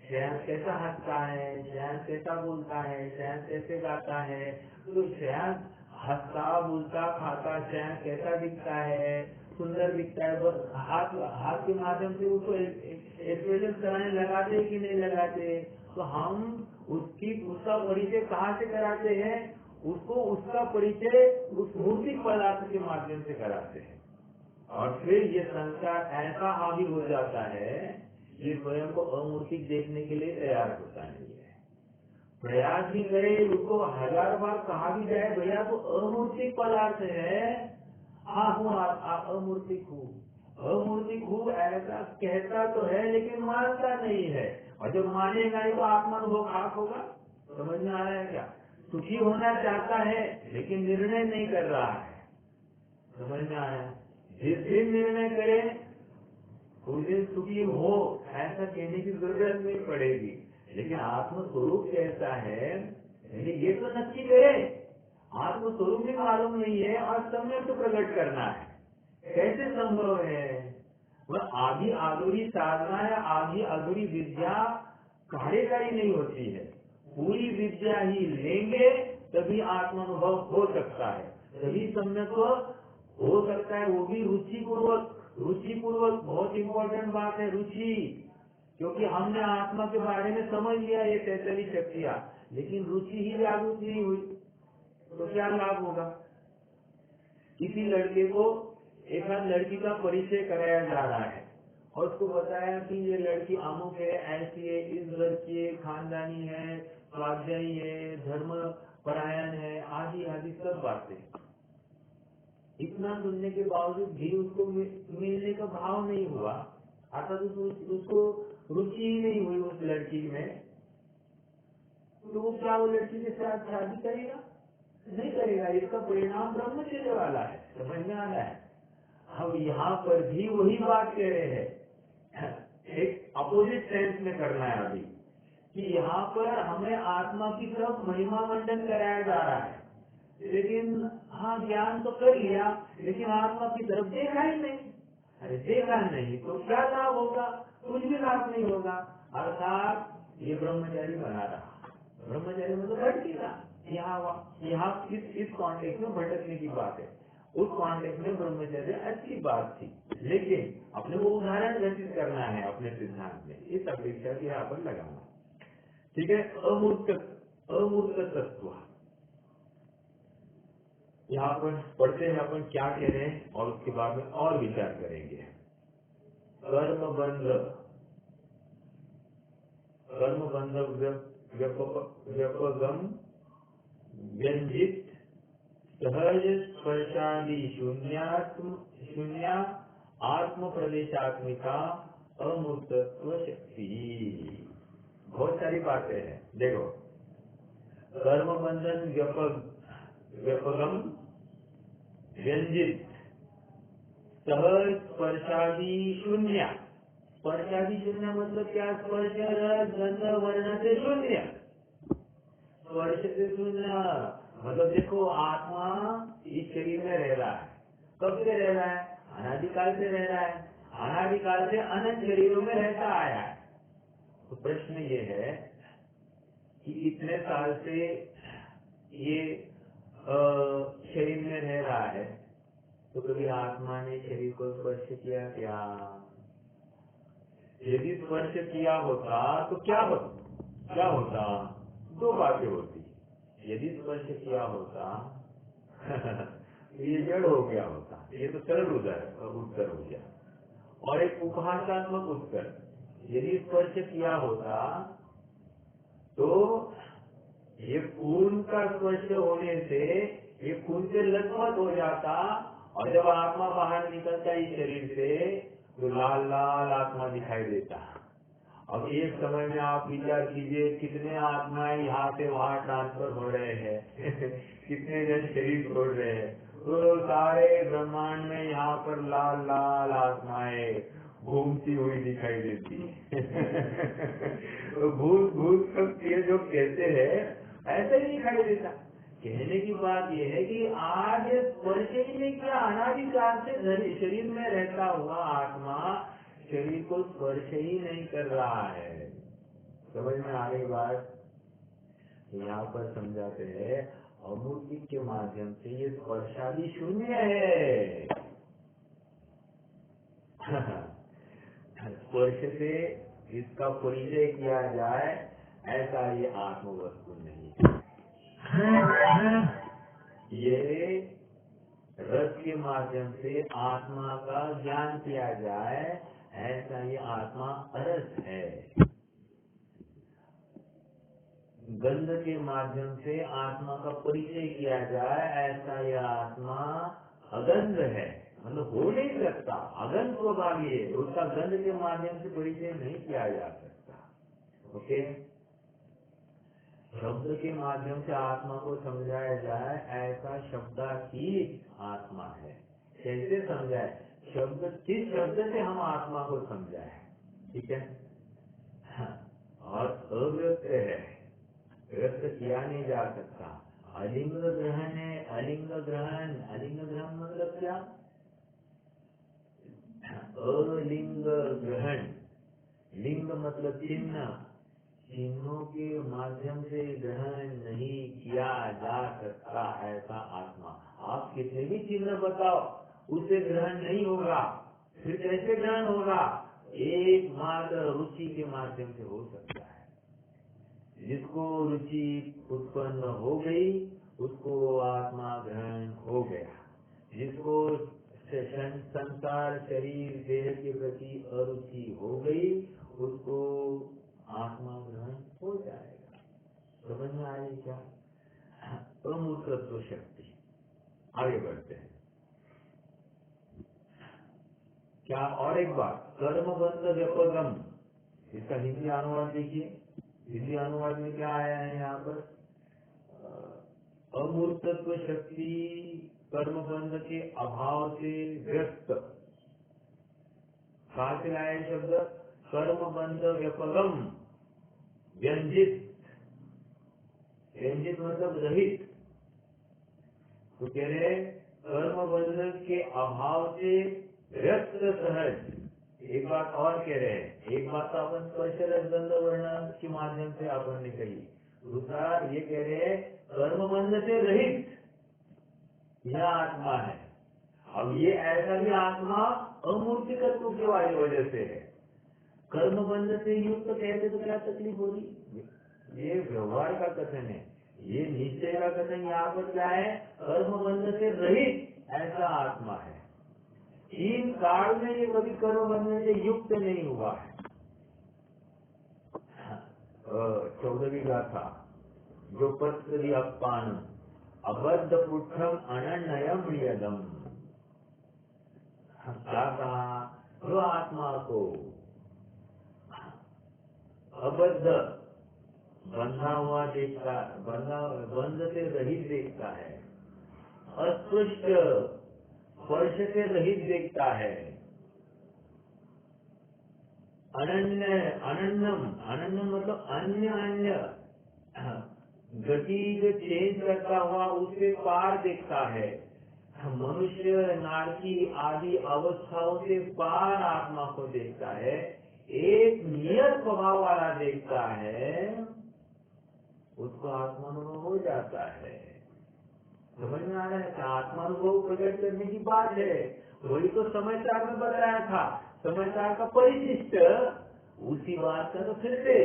श्रेयांश कैसा हंसता है, श्रेयांश कैसा बोलता है, श्रेयांश कैसे गाता है, तो श्रेयांश हंसता बोलता खाता श्रेयांश कैसा दिखता है, सुंदर दिखता है। बस हाथ के माध्यम से उसको एक्सप्रेशन कराने लगाते कि नहीं लगाते, तो हम उसका परिचय कहाँ से कराते हैं? उसको उसका परिचय उस मूर्तिक पदार्थ के माध्यम से कराते हैं। और फिर ये संसार ऐसा हावी हो जाता है, ये स्वयं को अमूर्तिक देखने के लिए तैयार होता नहीं है। प्रयास भी करे, उसको 1000 बार कहा भी जाए भैया तो अमूर्तिक पदार्थ है, हाँ हूँ आप अमूर्तिक हूँ, अमूर्तिक हूँ ऐसा कहता तो है लेकिन मानता नहीं है। और जब मानेगा नहीं तो आत्मानुभव खास होगा। समझ में आ रहा है क्या? सुखी होना चाहता है लेकिन निर्णय नहीं कर रहा है। समझ में आ रहा है? जिस दिन निर्णय करें उस दिन सुखी हो, ऐसा कहने की जरूरत नहीं पड़ेगी। लेकिन आत्मस्वरूप कहता है ये तो नक्की करे, आत्मस्वरूप भी मालूम नहीं है और सम्यक तो प्रकट करना है। कैसे संभव है? वह आधी अधूरी साधना या आधी अधूरी विद्या कार्यकारी नहीं होती है। पूरी विद्या ही लेंगे तभी आत्मानुभव हो सकता है, तभी सम्यक हो सकता है। वो भी रुचि पूर्वक बहुत इम्पोर्टेंट बात है, रुचि। क्योंकि हमने आत्मा के बारे में समझ लिया ये 43 शक्तियाँ, लेकिन रुचि ही जागृत नहीं हुई तो क्या लाभ होगा? किसी लड़के को एक आध लड़की का परिचय कराया जा रहा है और उसको बताया कि ये लड़की अमुक है, ऐसी है, इस घर की है, खानदानी है, स्वाध्यायी है, धर्म परायण है, आदि आदि सब बातें। इतना सुनने के बावजूद भी उसको मिलने का भाव नहीं हुआ, अर्थात उसको रुचि ही नहीं हुई उस लड़की में, तो वो क्या वो लड़की के साथ शादी करेगा? नहीं करेगा। इसका परिणाम ब्रह्मचर्य वाला है, समझ में आ रहा है। हम यहाँ पर भी वही बात कह रहे हैं, एक अपोजिट सेंस में करना है अभी, कि यहाँ पर हमें आत्मा की तरफ महिमा मंडन कराया जा रहा है, लेकिन हाँ ज्ञान तो कर लिया, लेकिन आत्मा की तरफ देखा ही नहीं। अरे देखा नहीं तो क्या लाभ होगा? कुछ भी लाभ नहीं होगा। अर्थात ये ब्रह्मचारी बना रहा, ब्रह्मचारी मतलब भटकेगा। यहाँ इस कॉन्टेक्स्ट में भटकने की बात है, उस कॉन्टेक्स्ट में ब्रह्मचर्य अच्छी बात थी, लेकिन अपने को उदाहरण घटित करना है अपने सिद्धांत में, इस अपेक्षा के यहाँ पर लगाना। ठीक है। अमूर्त तत्व, यहाँ पर पढ़ते हैं अपन क्या कह रहे हैं और उसके बाद में और विचार करेंगे। कर्म बंध व्यपगम व्यंजित सहज स्पर्शादि शून्य आत्म प्रदेशात्मिका अमूर्तत्व शक्ति। बहुत सारी बातें हैं, देखो। कर्म बंधन व्यपगम व्यंजित सहज स्पर्शादि शून्य। स्पर्शादि शून्य मतलब क्या? स्पर्श रस गंध वर्ण से शून्य, स्पर्श से शून्य मतलब देखो आत्मा इस शरीर में रह रहा है, कब से रह रहा है? अनादिकाल से रह रहा है, अनादिकाल से अनंत शरीरों में रहता आया है। तो प्रश्न ये है कि इतने साल से ये शरीर में रह रहा है, तो कभी आत्मा ने शरीर को स्पर्श किया क्या? यदि स्पर्श किया होता तो क्या होता? दो बातें होती। यदि स्पर्श किया होता तो ये जड़ हो गया होता, ये तो सरल उत्तर हो गया। और एक उपहासात्मक उत्तर, यदि स्पर्श किया होता तो ये खून का स्पर्श होने से ये खून से लथपथ हो जाता, और जब आत्मा बाहर निकलता इस शरीर से तो लाल लाल आत्मा दिखाई देता। अब एक समय में आप विचार कीजिए कितने आत्माएं यहाँ से वहाँ ट्रांसफर हो रहे हैं कितने जन शरीर छोड़ रहे हैं, तो सारे ब्रह्मांड में यहाँ पर लाल लाल आत्माएं घूमती हुई दिखाई देती तो भूत भूत सब ये जो कहते हैं ऐसे ही दिखाई देता। कहने की बात यह है कि आज स्पर्श ही नहीं किया, अनादिकाल से शरीर में रहता हुआ आत्मा शरीर को स्पर्श ही नहीं कर रहा है। समझ में आ रही बात? यहाँ पर समझाते हैं अमूर्ति के माध्यम से ये स्पर्शादि शून्य है स्पर्श से इसका परिचय किया जाए ऐसा ये आत्म वस्तु नहीं है। ये रस के माध्यम से आत्मा का ज्ञान किया जाए ऐसा ये आत्मा अरस है। गंध के माध्यम से आत्मा का परिचय किया जाए ऐसा यह आत्मा अगंध है, मतलब हो नहीं सकता, अगंध स्वभाव ये, उसका गंध के माध्यम से परिचय नहीं किया जा सकता। ओके। शब्द के माध्यम से आत्मा को समझाया जाए ऐसा शब्दातीत आत्मा है। कैसे समझाए? शब्द, किस शब्द से हम आत्मा को समझाए? ठीक है। हाँ। और अव्यक्त है, व्यक्त किया नहीं जा सकता। अलिंग ग्रहण है, अलिंग ग्रहण मतलब क्या? अलिंग ग्रहण, लिंग मतलब चिन्ह, चिन्हों के माध्यम से ग्रहण नहीं किया जा सकता ऐसा आत्मा। आप कितने भी चिन्ह बताओ उससे ग्रहण नहीं होगा। फिर कैसे ग्रहण होगा? एकमात्र रुचि के माध्यम से हो सकता है। जिसको रुचि उत्पन्न हो गई उसको आत्मा ग्रहण हो गया। जिसको संसार शरीर देह के प्रति अरुचि हो गई उसको आत्मा ग्रहण हो जाएगा। समझ में आई क्या? अमूर्तत्व शक्ति। आगे बढ़ते हैं। क्या और एक बात, कर्मबंध व्यपगम, इसका हिंदी अनुवाद देखिए। हिंदी अनुवाद में क्या आया है यहाँ पर? अमूर्तत्व शक्ति कर्म बंध के अभाव से व्यक्त, कहा से लाया शब्द? कर्म बंध व्यपगम, व्यंजित, व्यंजित मतलब रहित। तो कह रहे कर्म बंधन के अभाव से व्यक्त सहज। एक बात और कह रहे हैं, एक बात तो अपन स्पर्श रसगंध वर्ण के माध्यम से अपन ने कही, दूसरा ये कह रहे हैं कर्म बंध से रहित यह आत्मा है। अब ये ऐसा भी आत्मा अमूर्तिकत्व की वाली वजह से है। कर्म बंध से युक्त कहते तो क्या तकलीफ होगी? ये व्यवहार का कथन है, ये निश्चय का कथन यहाँ पर क्या है? कर्म बंध से रहित ऐसा आत्मा है। इन काल में ये कभी कर्म बंधन से युक्त नहीं हुआ है। 14वीं गाथा, जो पत्र अपान अबद्ध पुत्रम अनन्यम यदम। क्या कहा? जो आत्मा को अबद्ध, बंधा हुआ देखता, बंध से रहित देखता है, अस्पृष्ट, स्पर्श से रहित देखता है, अनन्य, अनन्यम, अनन्य मतलब अन्य अन्य गति जो चेंज करता हुआ उससे पार देखता है, मनुष्य नारकी आदि अवस्थाओं से पार आत्मा को देखता है, एक नियत स्वभाव वाला देखता है, उसको आत्मानुभव हो जाता है। समझ में आ रहा है? आत्मानुभव प्रकट करने की बात है, वही तो समाचार में बताया था। समाचार का परिशिष्ट उसी बात का तो फिर से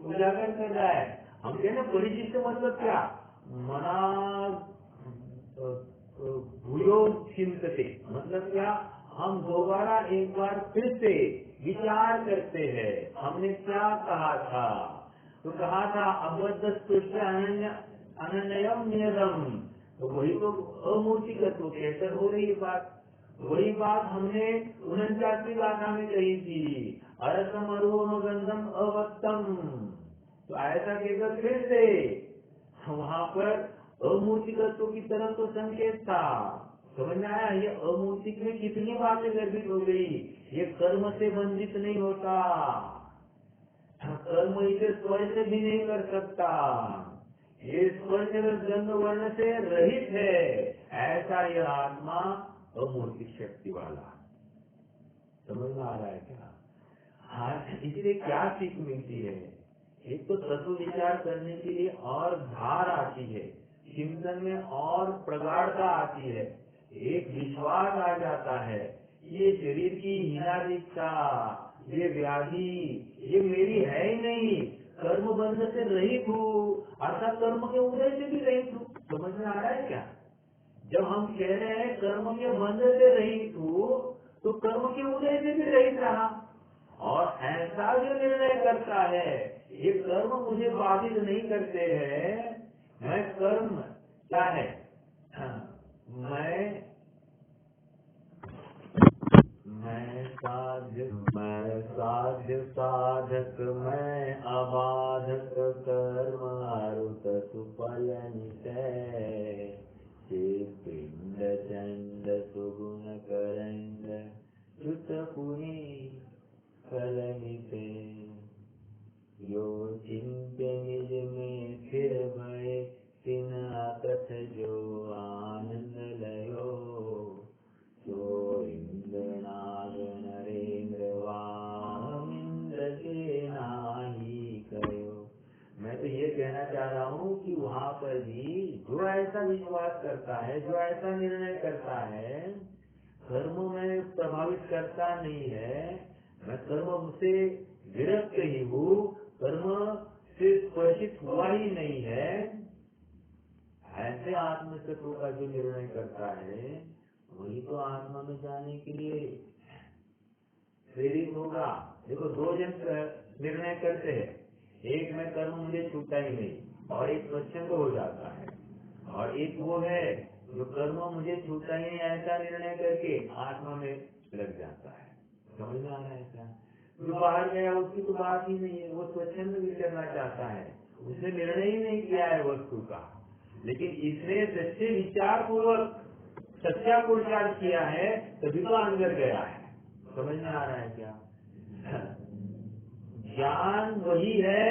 उजागर कर रहा है। हम कहते हैं परिशिष्ट मतलब क्या? मना भूयो चिंतते, मतलब क्या? हम दोबारा एक बार फिर से विचार करते हैं, हमने क्या कहा था। तो कहा था अबद्ध स्पृष्ट अनन्यम नियतम, तो वही तो अमूर्तिकत्व कहकर हो रही बात। वही बात हमने 49वीं गाथा में कही थी, अरसम अरूम गंधम अवत्तम। तो ऐसा कहकर फिर से वहाँ पर अमूर्तिकत्व की तरफ तो संकेत था। समझ में आया? ये अमूर्तिक में कितनी बातें गर्भित हो गई। ये कर्म से बंधित नहीं होता, कर्म इसे स्पर्श भी नहीं कर सकता, ये स्पर्श गंध वर्ण से रहित है, ऐसा यह आत्मा अमूर्तिक शक्ति वाला। समझ में आ रहा है क्या? हाँ, इससे क्या सीख मिलती है? एक तो तत्व विचार करने के लिए और धार आती है, चिंतन में और प्रगाढ़ता आती है, एक विश्वास आ जाता है, ये शरीर की हीनादिकता, ये व्याधि, ये मेरी है ही नहीं, कर्म बंध से रहित हूँ, अर्थात कर्म के उदय से भी रहित हूँ। समझ में आ रहा है क्या? जब हम कह रहे हैं कर्म के बंध से रहित हूँ, तो कर्म के उदय से भी रहित रहा। और ऐसा जो निर्णय करता है, ये कर्म मुझे बाधित नहीं करते हैं, मैं कर्म क्या है, मैं साध्य साधक, मैं अबाधक, कर्म आरुत सुफल निशय, पिंड चंड सुगुण करंड च्युत पुनि कलनिते, यो चिंत्य निज में स्थिर भय, तिन अकथ जो आनंद लयो, सो इंद्र नाग नरेंद्र वामिंद्र के नाही कयो। मैं तो ये कहना चाह रहा हूँ कि वहाँ पर भी जो ऐसा विश्वास करता है, जो ऐसा निर्णय करता है, कर्म में प्रभावित करता नहीं है, मैं कर्म से विरक्त ही हूँ, कर्म से स्पर्शित हुआ ही नहीं है, ऐसे आत्मतत्व का जो निर्णय करता है, वही तो आत्मा में जाने के लिए प्रेरित होगा। देखो, दो जन निर्णय करते हैं, एक में कर्म मुझे छूटा ही नहीं, और एक स्वच्छंद हो जाता है, और एक वो है जो कर्म मुझे छूटा ही नहीं ऐसा निर्णय करके आत्मा में लग जाता है। समझ में आ रहा है क्या? जो बाहर गया उसकी तो बात ही नहीं है, वो स्वच्छंद भी करना चाहता है, उसने निर्णय ही नहीं किया है वस्तु का, लेकिन इसने सच्चे विचार पूर्वक सच्चा पुरुषार्थ किया है तभी तो अंदर गया है। समझ में आ रहा है क्या? ज्ञान वही है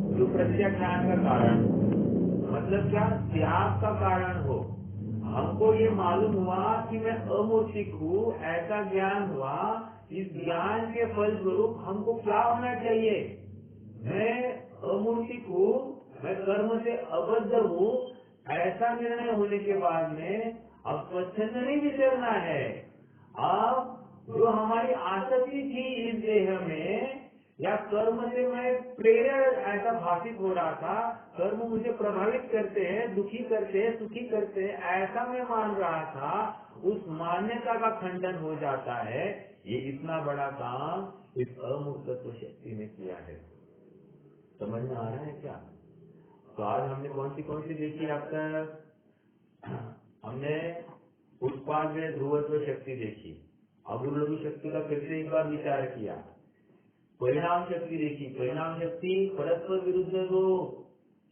जो प्रत्यक्ष ज्ञान का कारण, मतलब क्या, त्याग का कारण हो। हमको ये मालूम हुआ कि मैं अमूर्तिक हूँ, ऐसा ज्ञान हुआ। इस ज्ञान के फल स्वरूप हमको क्या होना चाहिए? मैं अमूर्तिक हूँ, मैं कर्म से अबद्ध हूँ, ऐसा निर्णय होने के बाद में अब स्वच्छंद नहीं विचरना है। अब जो हमारी आसक्ति थी इस देह में या कर्म से मैं प्रेरित ऐसा भाषित हो रहा था, कर्म मुझे प्रभावित करते हैं, दुखी करते हैं, सुखी करते हैं, ऐसा मैं मान रहा था, उस मान्यता का खंडन हो जाता है। ये इतना बड़ा काम इस अमुक्तत्व शक्ति ने किया है। समझ में आ रहा है क्या? तो आज हमने कौन सी देखी? अब तक हमने उत्पाद में ध्रुवत्व शक्ति देखी, अबुर्लघु शक्ति का फिर से एक बार विचार किया, परिणाम शक्ति देखी। परिणाम शक्ति परस्पर विरुद्ध दो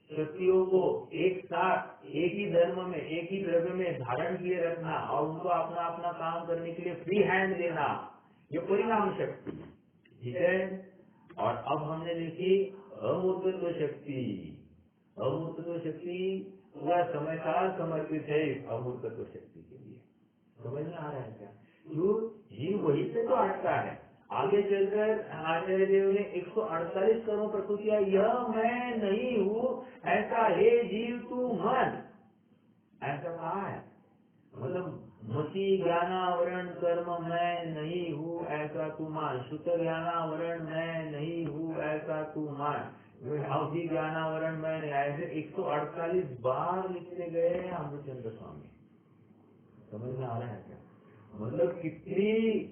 शक्तियों को एक साथ एक ही धर्म में, एक ही द्रव्य में धारण किए रखना और उनको अपना अपना काम करने के लिए फ्री हैंड देना, ये परिणाम शक्ति, ठीक है। और अब हमने देखी अमूर्तत्व शक्ति। अमूर्तत्व शक्ति पूरा समय काल समर्पित है इस अमूर्तत्व शक्ति के लिए। समझ में आ रहा है क्या? क्यों? जीव वही से तो अटका है। आगे चलकर आचार्य देव ने 148 करोड़ प्रस्तुतियां, यह मैं नहीं हूँ ऐसा हे जीव तू मन, ऐसा कहा है। मतलब मति ज्ञानावरण कर्म मैं नहीं हूँ ऐसा तू मान, शुद्ध ज्ञानावरण मैं नहीं हूँ ऐसा तू मान, अवधि ज्ञानावरण मैं नहीं, ऐसे 148 बार लिखते गए हैं अमृतचंद्र स्वामी। समझ में आ रहा है क्या? मतलब कितनी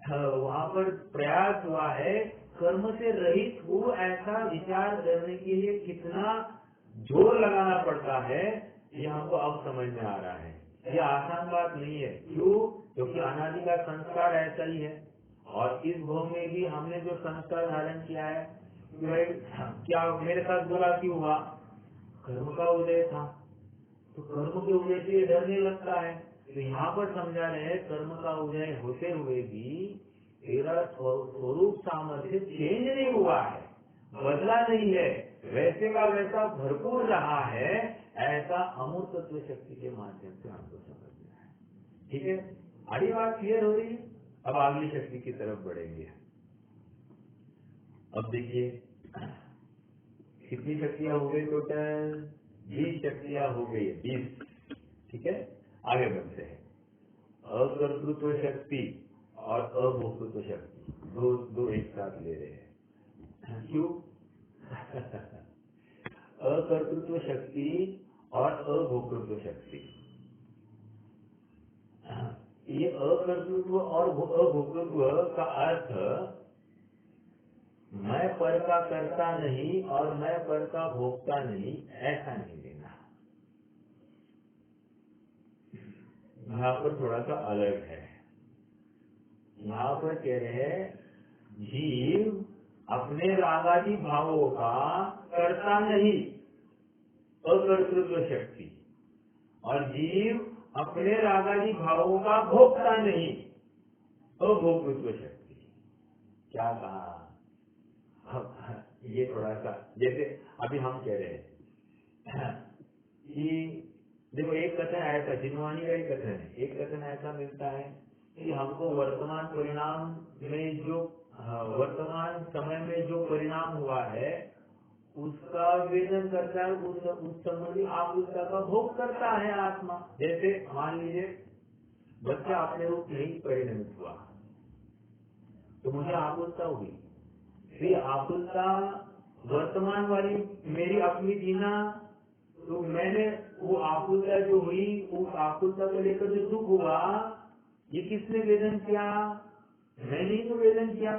वहाँ पर प्रयास हुआ है, कर्म से रहित हूँ ऐसा विचार करने के लिए कितना जोर लगाना पड़ता है, ये हमको अब समझ में आ रहा है। ये आसान बात नहीं है। क्यों? क्योंकि अनादि का संस्कार ऐसा ही है। और इस भोग में भी हमने जो संस्कार धारण किया है कि भाई क्या मेरे साथ बुरा क्यों हुआ, कर्म का उदय था, तो कर्म के उदय से डरने लगता है। तो यहाँ पर समझा रहे हैं कर्म का उदय होते हुए भी तेरा स्वरूप सामर्थ्य चेंज नहीं हुआ है, बदला नहीं है, वैसे का वैसा भरपूर रहा है। ऐसा अमूर्तत्व शक्ति के माध्यम से हमको समझना है। ठीक है, आगे बात क्लियर हो रही है। अब अगली शक्ति की तरफ बढ़ेंगे। अब देखिए कितनी शक्तियां हो गई? टोटल 20 शक्तियां हो गई है, 20। ठीक है, आगे बढ़ते हैं। अकर्तृत्व शक्ति और अभोक्तृत्व शक्ति दो एक साथ ले रहे हैं। क्यों? अकर्तृत्व शक्ति और अभोक्तृत्व शक्ति, ये अकर्तृत्व और अभोक्तृत्व का अर्थ मैं पर का करता नहीं और मैं पर का भोगता नहीं, ऐसा नहीं लेना। यहाँ पर थोड़ा सा अलग है। यहाँ पर कह रहे हैं जीव अपने रागादि भावों का करता नहीं, अकर्तृत्व शक्ति, और जीव अपने रागादि भावों का भोगता नहीं, अभोक्तृत्व शक्ति। क्या कहा? ये थोड़ा सा जैसे अभी हम कह रहे हैं कि देखो एक कथन ऐसा, जिनवानी का एक कथन है, एक कथन ऐसा मिलता है कि हमको वर्तमान परिणाम में जो वर्तमान समय में जो परिणाम हुआ है उसका वेदन करता है, उस संबंधी आकुलता का भोग करता है आत्मा। जैसे मान लीजिए बच्चा अपने रूप में ही परिणमित हुआ तो मुझे आकुलता हुई, फिर आकुलता वर्तमान वाली मेरी अपनी जीना, तो मैंने वो आकुलता जो हुई, उस आकुलता को लेकर जो दुख हुआ, ये किसने वेदन किया? मैंने ही तो वेदन किया,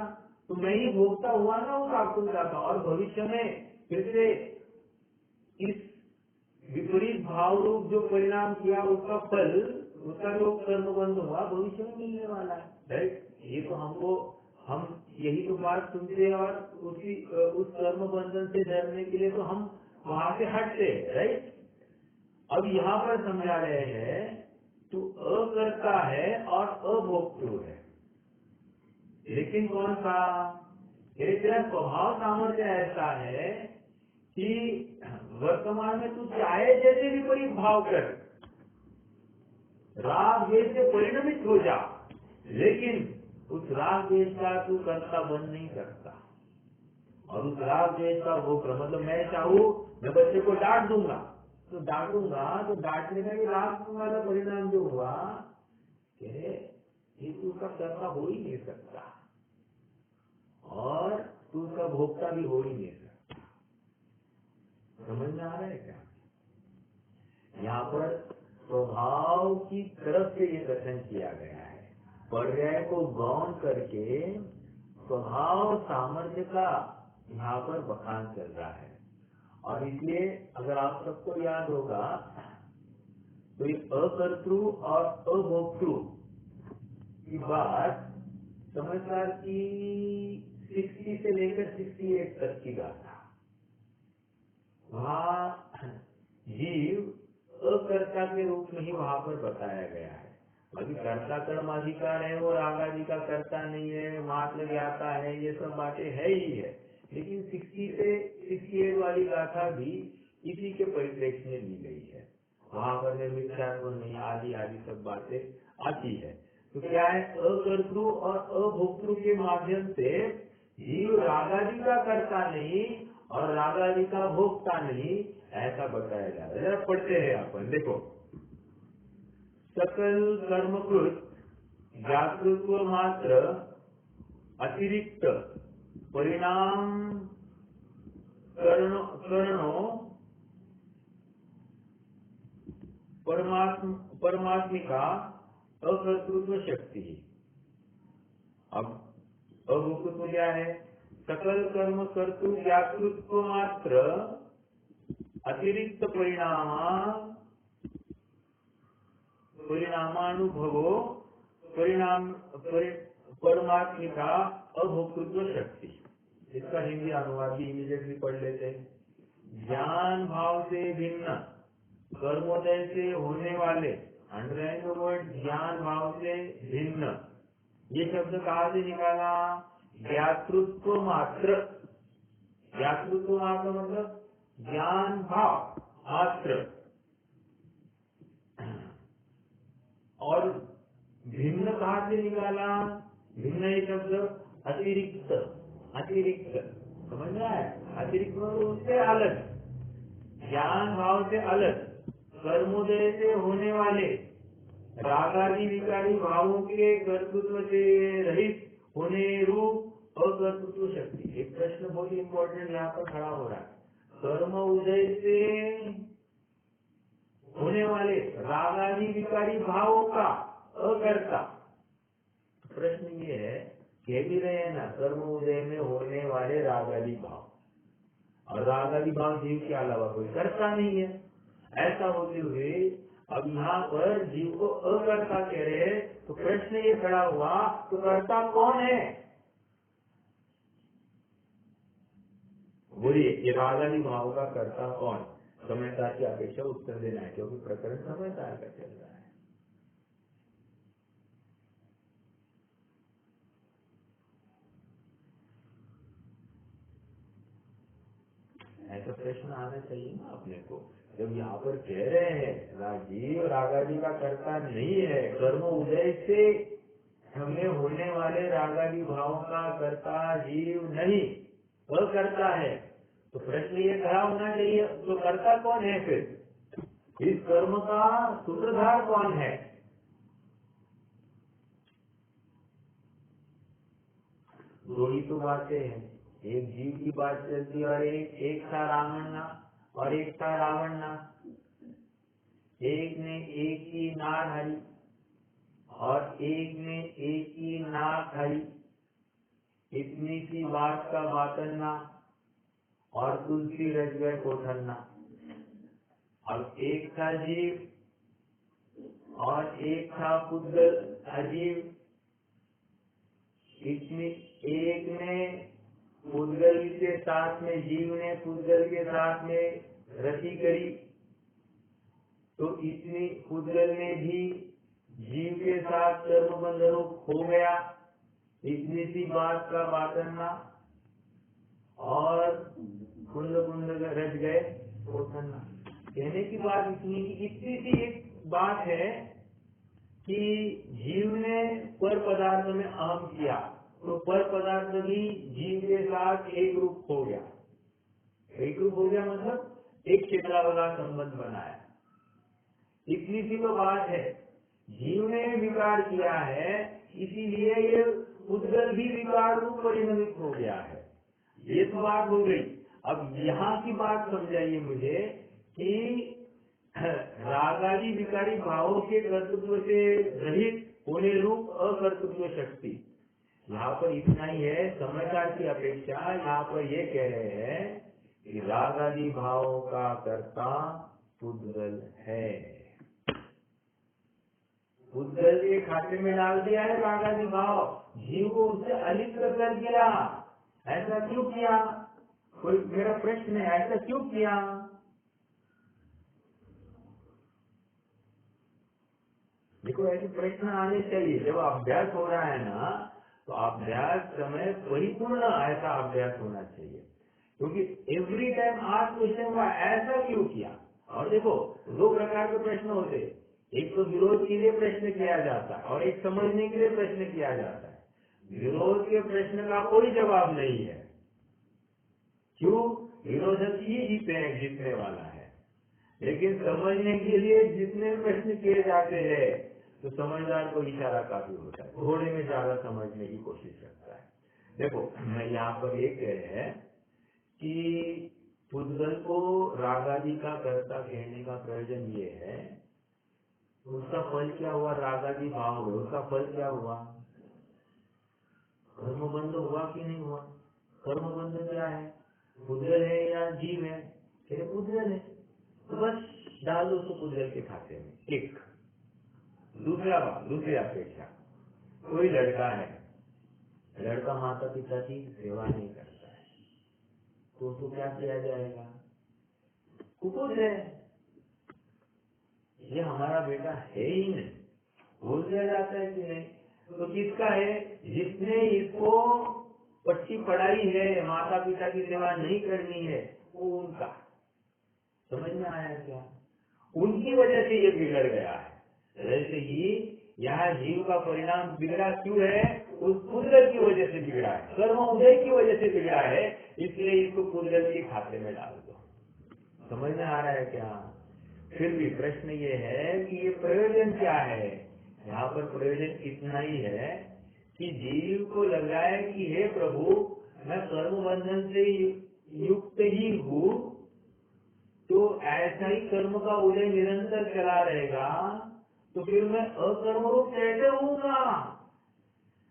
तो मैं ही भोगता हुआ ना उस आकुलता का। और भविष्य में फिर से इस विपरीत भाव रूप जो परिणाम किया उसका फल, उसका जो कर्म बंध हुआ भविष्य में मिलने वाला है, राइट? ये तो हमको हम यही तो बात सुनते हैं और उस कर्म बंधन से डरने के लिए तो हम वहां से हटते, राइट। अब यहाँ पर समझा रहे हैं तू अकर्ता है और अभोक्तृ है, लेकिन कौन सा? तेरा स्वभाव सामर्थ्य ऐसा है कि वर्तमान में तू चाहे जैसे विपरीत भाव कर, राग द्वेष से परिणमित हो जा, लेकिन उस राग द्वेष का तू कर्ता बन नहीं सकता। और उस राग द्वेष का वो मतलब मैं चाहूँ मैं बच्चे को डांट दूंगा, तो डांटूंगा तो डांटने का ये राग वाला परिणाम जो हुआ कि ये तू उसका कर्ता हो ही नहीं सकता और तू उसका भोक्ता भी हो ही नहीं सकता। समझ में आ रहा है क्या? यहाँ पर स्वभाव की तरफ से ये कथन किया गया है, पर्याय को गौण करके स्वभाव सामर्थ्य का यहाँ पर बखान चल रहा है। और इसलिए अगर आप सबको याद होगा तो ये अकर्तृ और अभोक्तृ की बात समझदार की 60 से लेकर 68 तक की गाथा। वहाँ जीव अकर्ता के रूप में ही वहां पर बताया गया है। अभी कर्ता कर्म अधिकार है, वो राग आदि का कर्ता नहीं है, मात्र ज्ञाता है, ये सब बातें है ही है। लेकिन 60 से 68 वाली गाथा भी इसी के परिप्रेक्ष्य में ली गई है। वहां पर निर्मिथ्यात्व नहीं आदि आदि सब बातें आती है। तो क्या है, अकर्तृ और अभोक्तृ के माध्यम से जीव रागादि का कर्ता नहीं और रागादि का भोक्ता नहीं, ऐसा बताया जा रहा है। जरा पढ़ते हैं अपन, देखो। सकल कर्मकृत जागृत्व मात्र अतिरिक्त परिणाम करणो परमात्मिका अकर्तृत्व शक्ति। अब अभोक्तृत्व क्या है? सकल कर्म कर्तृ व्याकृत्व मात्र अतिरिक्त परिणामानुभवो परमात्मिका अभोक्तृत्व शक्ति। इसका हिंदी अनुवाद भी इमीडिएटली पढ़ लेते हैं। ज्ञान भाव से भिन्न कर्मोदय से होने वाले, अंडरलाइन द वर्ड ज्ञान भाव से भिन्न, ये शब्द कहाँ से निकाला? ज्ञातृत्व मात्र। ज्ञातृत्व मात्र मतलब ज्ञान भाव मात्र। और भिन्न कहाँ से निकाला? भिन्न ये शब्द अतिरिक्त। अतिरिक्त समझ रहा है? अतिरिक्त उससे अलग, ज्ञान भाव से अलग, कर्मोदय से होने वाले रागादि विकारी भावों के कर्तृत्व से रहित होने रूप अकर्तृत्व शक्ति। एक प्रश्न बहुत इंपॉर्टेंट यहाँ पर खड़ा हो रहा है। कर्म उदय से होने वाले रागादि विकारी भावों का अकर्ता। प्रश्न ये है, कह भी रहे हैं ना, कर्म उदय में होने वाले रागादि भाव, और रागादि भाव जीव के अलावा कोई करता नहीं है। ऐसा होते हुए अब यहाँ पर जीव को अकर्ता कह रहे हैं, तो प्रश्न ये खड़ा हुआ, तो कर्ता कौन है? बोलिए, ये रागादि भाव का कर्ता कौन? समझदार की अपेक्षा उत्तर देना है, क्योंकि प्रकरण समझदार का चल रहा है। ऐसा प्रश्न आना चाहिए ना अपने को। जब यहाँ पर कह रहे हैं राजीव रागादि का कर्ता नहीं है, कर्म उदय से हमें होने वाले रागादि भावों का कर्ता जीव नहीं, वह करता है, तो प्रश्न ये खड़ा होना चाहिए, तो कर्ता कौन है? फिर इस कर्म का सूत्रधार कौन है? दो ही तो बातें हैं, एक जीव की बात चलती है और एक था रावणना और एक था रावणना। एक ने एक की नार हरी और एक ने एक की नाक हरी। इतनी सी बात का बातन्ना और तुलसी रच गए कोठन्ना। अब एक था जीव और एक था पुद्गल अजीव। इसमें एक ने पुद्गल के साथ में, जीव ने पुद्गल के साथ में रति करी, तो इतनी पुद्गल में भी जीव के साथ कर्म बंधन हो गया, इतनी सी बात का बातरना, और कुंड कुंड रच गए पोथना। कहने की बात इतनी की इतनी सी एक बात है कि जीव ने पर पदार्थ में अहम किया, तो पर पदार्थ भी जीव के साथ एक रूप हो गया। एक रूप हो गया मतलब एक क्षेत्र वाला संबंध बनाया। इतनी सी तो बात है, जीव ने विकार किया है, इसीलिए ये उद्गल भी विकार रूप परिणमित हो गया है। ये तो बात हो गई। अब यहाँ की बात समझाइए मुझे कि रागादि विकारी भावों के कर्तृत्व से रहित होने रूप अकर्तृत्व शक्ति, यहाँ पर इतना ही है। समझदार की अपेक्षा यहाँ पर ये कह रहे हैं कि रागादि भावों का कर्ता पुद्गल है। पुद्गल के खाते में डाल दिया है रागादि भाव, जीव को उससे अलिप्त कर दिया। ऐसा क्यों किया? कोई मेरा प्रश्न है, ऐसा क्यों किया? देखो, ऐसे प्रश्न आने चाहिए। जब अभ्यास हो रहा है ना, तो अभ्यास समय परिपूर्ण ऐसा अभ्यास होना चाहिए, क्योंकि एवरी टाइम आज क्वेश्चन हुआ ऐसा क्यों किया। और देखो, दो प्रकार के प्रश्न होते हैं, एक तो विरोध के लिए प्रश्न किया जाता है और एक समझने के लिए प्रश्न किया जाता है। विरोध के प्रश्न का कोई जवाब नहीं है। क्यों? विरोधक ही जीतने वाला है। लेकिन समझने के लिए जितने प्रश्न किए जाते हैं, तो समझदार को इशारा काफी होता है, थोड़े में ज्यादा समझने की कोशिश करता है। देखो, मैं यहाँ पर ये कह रहे हैं कि पुद्गल को रागादि का कर्ता कहने का प्रयोजन ये है, उसका फल क्या हुआ? रागादि भाव हुए, उसका फल क्या हुआ? कर्मबंध हुआ कि नहीं हुआ? कर्मबंध क्या है? पुद्गल है या जीव है? पुद्गल है, तो बस डाल दो उसको पुद्गल के खाते में। एक दूसरी अपेक्षा, कोई लड़का है, लड़का माता पिता की सेवा नहीं करता है, तो उसको क्या किया जाएगा? कुपोष है, ये हमारा बेटा है ही नहीं, बोल दिया जाता है कि नहीं। तो किसका है? जिसने इसको पट्टी पढ़ाई है, माता पिता की सेवा नहीं करनी है, वो उनका। समझ में आया क्या? उनकी वजह से ये बिगड़ गया है। जैसे ही यहाँ जीव का परिणाम बिगड़ा क्यों है? उस पुद्गल की वजह से बिगड़ा है, कर्म उदय की वजह से बिगड़ा है, इसलिए इसको पुद्गल के खाते में डाल दो। समझ में आ रहा है क्या? फिर भी प्रश्न ये है कि ये प्रयोजन क्या है? यहाँ पर प्रयोजन इतना ही है कि जीव को लग रहा है कि हे प्रभु, मैं कर्म बंधन से युक्त ही हूँ, तो ऐसा ही कर्म का उदय निरंतर चला रहेगा, तो फिर मैं अकर्म रूप कैसे होऊंगा?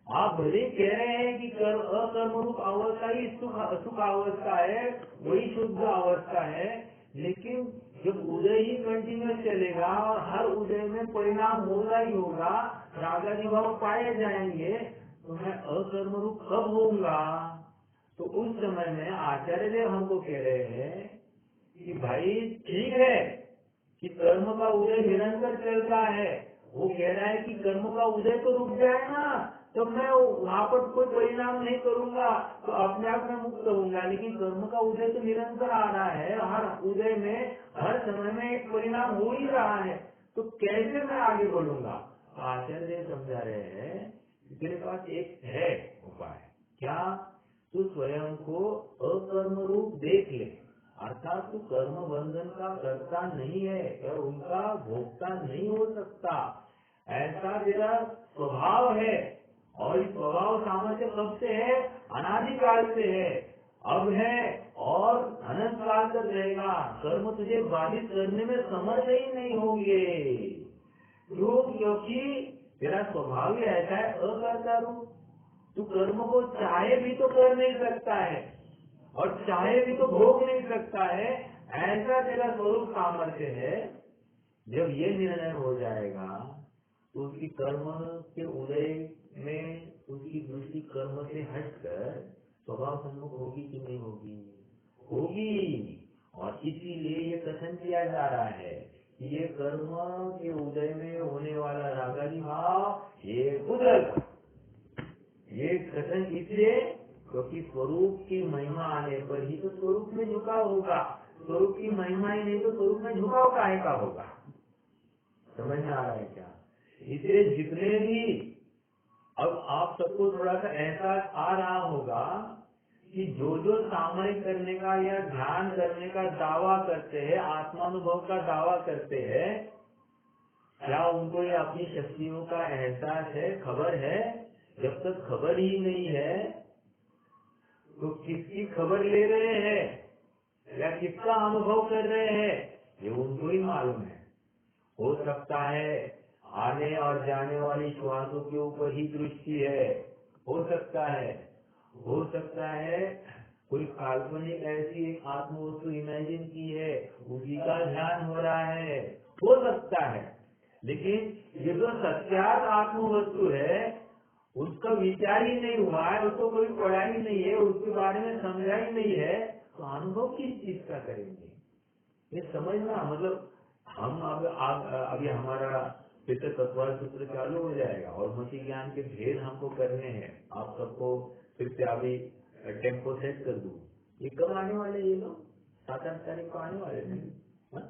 आप भले कह रहे हैं कि अकर्म रूप अवस्था ही सुख अवस्था है, वही शुद्ध अवस्था है, लेकिन जब उदय ही कंटिन्यूस चलेगा और हर उदय में परिणाम होगा ही होगा, रागादि भाव पाए जाएंगे, तो मैं अकर्म रूप कब होऊंगा? तो उस समय में आचार्य देव हमको कह रहे हैं कि भाई ठीक है कि कर्म का उदय निरंतर चलता है, वो कह रहा है कि कर्म का उदय तो रुक जाए ना, तो मैं वहाँ पर कोई परिणाम नहीं करूंगा, तो अपने आप में मुक्त होऊंगा। लेकिन कर्म का उदय तो निरंतर आ रहा है, हर उदय में हर समय में एक परिणाम हो ही रहा है, तो कैसे मैं आगे बढ़ूंगा? आचार्य समझा रहे हैं, तेरे पास एक है उपाय। क्या? तू स्वयं को अकर्म रूप देख ले, अर्थात तू कर्म बंधन का कर्ता नहीं है और उनका भोक्ता नहीं हो सकता, ऐसा तेरा स्वभाव है। और इस स्वभाव सामर्थ्य कब से है? अनादिकाल से है, अब है और अनंत काल तक रहेगा। कर्म तुझे बाधित करने में समर्थ ही नहीं होंगे। क्यों? क्योंकि तेरा स्वभाव ही ऐसा है अकर्ता रूप। तू कर्म को चाहे भी तो कर नहीं सकता है और चाहे भी तो भोग नहीं सकता है, ऐसा तेरा स्वरूप सामर्थ्य है। जब ये निर्णय हो जाएगा तो उसकी कर्म के उदय में उसकी दृष्टि कर्म से हटकर स्वभाव सम्मुख होगी कि नहीं होगी? होगी। और इसीलिए ये कथन किया जा रहा है कि ये कर्म के उदय में होने वाला रागादि भाव ये कुदरत, ये कथन इसलिए क्योंकि स्वरूप की महिमा आने पर ही तो स्वरूप में झुकाव होगा। स्वरूप की महिमा ही नहीं तो स्वरूप में झुकाव काहे का होगा? समझ में आ रहा है क्या? इसलिए जितने भी अब आप सबको थोड़ा सा एहसास आ रहा होगा कि जो जो सामयिक करने का या ध्यान करने का दावा करते हैं, आत्मानुभव का दावा करते हैं, क्या उनको ये अपनी शक्तियों का एहसास है, खबर है? जब तक खबर ही नहीं है तो किसकी खबर ले रहे हैं या किसका अनुभव कर रहे हैं ये उनको ही मालूम है। हो सकता है आने और जाने वाली श्वासों के ऊपर ही दृष्टि है, हो सकता है कोई काल्पनिक ऐसी एक आत्मवस्तु इमेजिन की है, उसी का ध्यान हो रहा है, हो सकता है। लेकिन ये जो सत्यार्थ आत्मवस्तु है उसका विचार ही नहीं हुआ है, उसको कोई पढ़ा ही नहीं है, उसके बारे में समझा ही नहीं है, तो अनुभव किस चीज का करेंगे? ये समझना मतलब हम अभी हमारा फिर से तत्वार सूत्र चालू हो जाएगा और मसी ज्ञान के भेद हमको करने हैं। आप सबको फिर से अभी टेम्पो सेट कर दूं। ये कब आने वाले ये लोग? 7-8 तारीख को आने वाले थे। हाँ?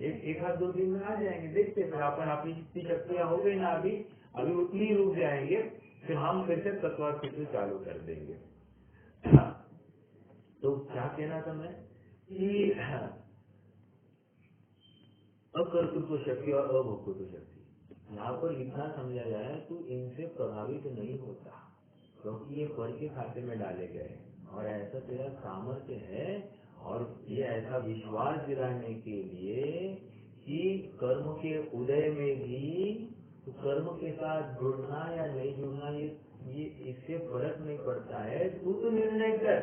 एक आध 2 दिन में आ जाएंगे। देखते फिर अपन अपनी जितनी शक्तियां हो गई ना अभी उतनी ही रुक जाएंगे, फिर हम फिर से तत्वार सूत्र चालू कर देंगे। तो क्या कहना था मैं कि अकर्तृत्व शक्ति और अभोक्तृत्व शक्ति यहाँ पर इतना समझा जाए तो इनसे प्रभावित नहीं होता, क्योंकि ये पर के खाते में डाले गए और ऐसा तेरा सामर्थ्य है और ये ऐसा विश्वास दिलाने के लिए कि कर्म के उदय में भी तो कर्म के साथ जुड़ना या नहीं जुड़ना ये इससे फर्क नहीं पड़ता है। तू तो निर्णय कर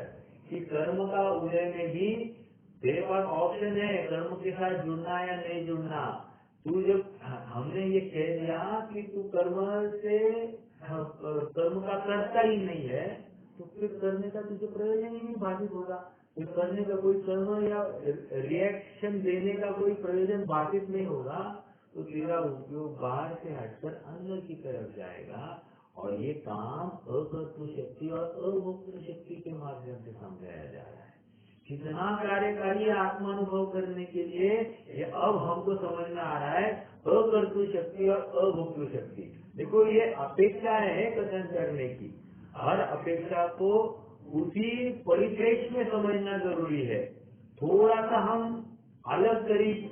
कि कर्म का उदय में भी तेरे पास ऑप्शन है कर्म के साथ जुड़ना या नहीं जुड़ना। तू जब हमने ये कह दिया कि तू कर्म का करता ही नहीं है तो फिर करने का तुझे प्रयोजन ही नहीं बाधित होगा। फिर करने का कोई कर्म या रिएक्शन देने का कोई प्रयोजन बाधित नहीं होगा, तो तेरा उपयोग बाहर से हटकर अंदर की तरफ जाएगा और ये काम अकर्तृ शक्ति और अभोक्तृ शक्ति के माध्यम से समझाया जा रहा है। कितना कार्यकारी आत्मानुभव करने के लिए ये अब हमको समझ में आ रहा है। अकर्तृ शक्ति और अभोक्तृ शक्ति, देखो ये अपेक्षा है कथन करने की, हर अपेक्षा को उसी परिप्रेक्ष्य में समझना जरूरी है। थोड़ा सा हम अलग तरीके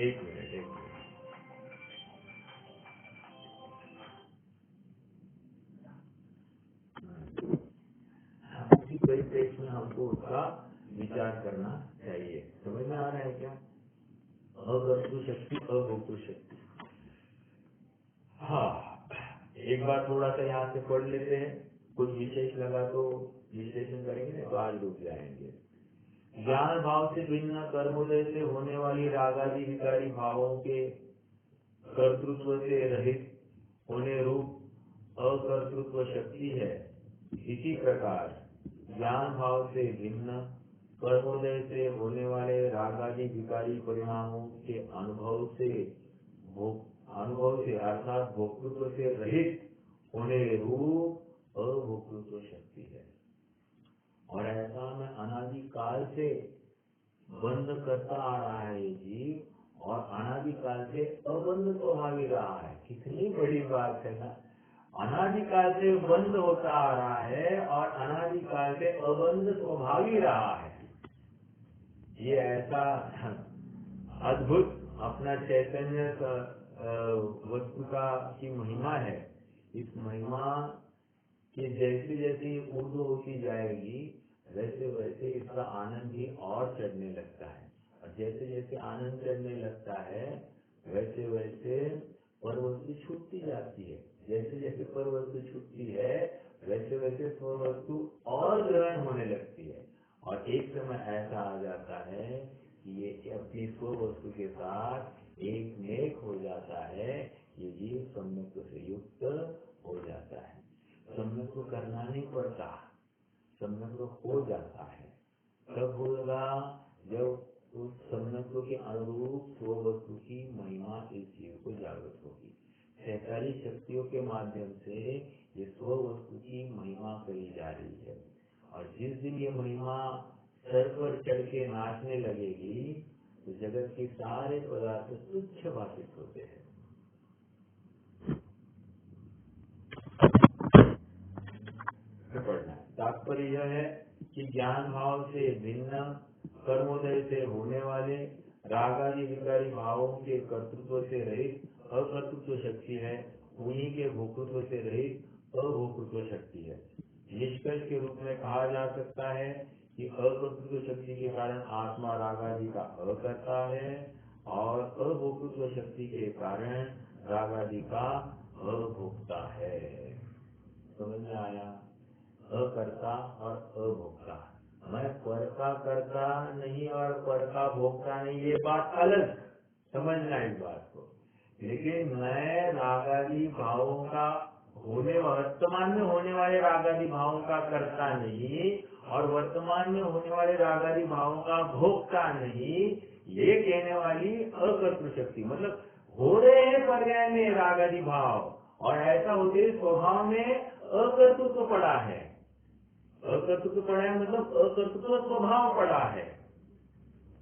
एक मिनट उसी परिप्रेक्ष्य में हमको उसका विचार करना चाहिए। समझ में आ रहा है क्या? अकर्तृ शक्ति अभोक्तृ शक्ति। हाँ, एक बार थोड़ा सा यहाँ से पढ़ लेते हैं, कुछ विशेष लगा तो विश्लेषण करेंगे, तो आज रुक जाएंगे। ज्ञान भाव से भिन्न कर्मोदय से होने वाली रागादि विकारी भावों के कर्तृत्व से रहित होने रूप अकर्तृत्व शक्ति है। इसी प्रकार ज्ञान भाव से भिन्न कर्मोदय से होने वाले रागादि विकारी परिणामों के अनुभव से अर्थात भोक्तृत्व से रहित होने रूप अभोक्तृत्व शक्ति है। और ऐसा में अनादिकाल से बंद करता आ रहा है ये जीव और अनादिकाल से अबंध स्वभावी रहा है। कितनी बड़ी बात है ना, अनादिकाल से बंद होता आ रहा है और अनादिकाल से अबंध स्वभावी रहा है। ये ऐसा अद्भुत अपना चैतन्य वस्तु का की महिमा है। इस महिमा की जैसी जैसी ऊर्ध्व होती जाएगी वैसे वैसे इसका आनंद भी और चढ़ने लगता है, और जैसे जैसे आनंद चढ़ने लगता है वैसे वैसे परवस्तु छूटती जाती है। जैसे जैसे परवस्तु छूटती है वैसे वैसे परवस्तु और ग्रहण होने लगती है और एक समय ऐसा आ जाता है कि ये अपनी स्ववस्तु के साथ एक नेक हो जाता है। ये जीव सम्यक से युक्त हो जाता है। सम्यक को करना नहीं पड़ता, सम्यक्त्व हो जाता है। कब होगा? जब उस सम्यक्त्व के अनुरूप स्व वस्तु की महिमा इस जीव को जागृत होगी। 47 शक्तियों के माध्यम से ये स्व वस्तु की महिमा कही जा रही है, और जिस दिन ये महिमा सर पर चढ़ के नाचने लगेगी तो जगत के सारे पदार्थ तुच्छ भाषित होते हैं। तात्पर्य यह है कि ज्ञान भाव से भिन्न कर्मोदय से होने वाले राग आदि विकारी भावों के कर्तृत्व से रहित अकर्तृत्व शक्ति है, उन्हीं के भोक्तृत्व से रहित अभोक्तृत्व शक्ति है। निष्कर्ष के रूप में कहा जा सकता है कि अकर्तृत्व शक्ति के कारण आत्मा राग आदि का अकर्ता है, और अभोक्तृत्व शक्ति के कारण राग आदि का अभोक्ता है। समझ में आया? अकर्ता और अभोक्ता। मैं पर का कर्ता नहीं और पर का भोक्ता नहीं, ये बात अलग, समझना इस बात को। लेकिन मैं रागादि भावों का वर्तमान में होने वाले रागादि भावों का कर्ता नहीं और वर्तमान में होने वाले रागादि भावों का भोक्ता नहीं, ये कहने वाली अकर्तृ शक्ति, मतलब हो रहे हैं पर्याय में रागादि भाव, और ऐसा होते स्वभाव में अकर्तृत्व पड़ा है। अकर्तृत्व पड़ा है मतलब अकर्तृत्व स्वभाव पड़ा है,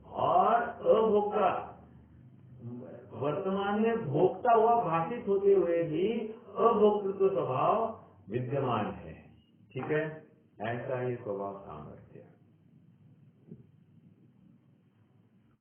और अभोक्ता वर्तमान में भोक्ता हुआ भाषित होते हुए भी अभोक्तृत्व स्वभाव विद्यमान है। ठीक है, ऐसा ही स्वभाव सामर्थ्य।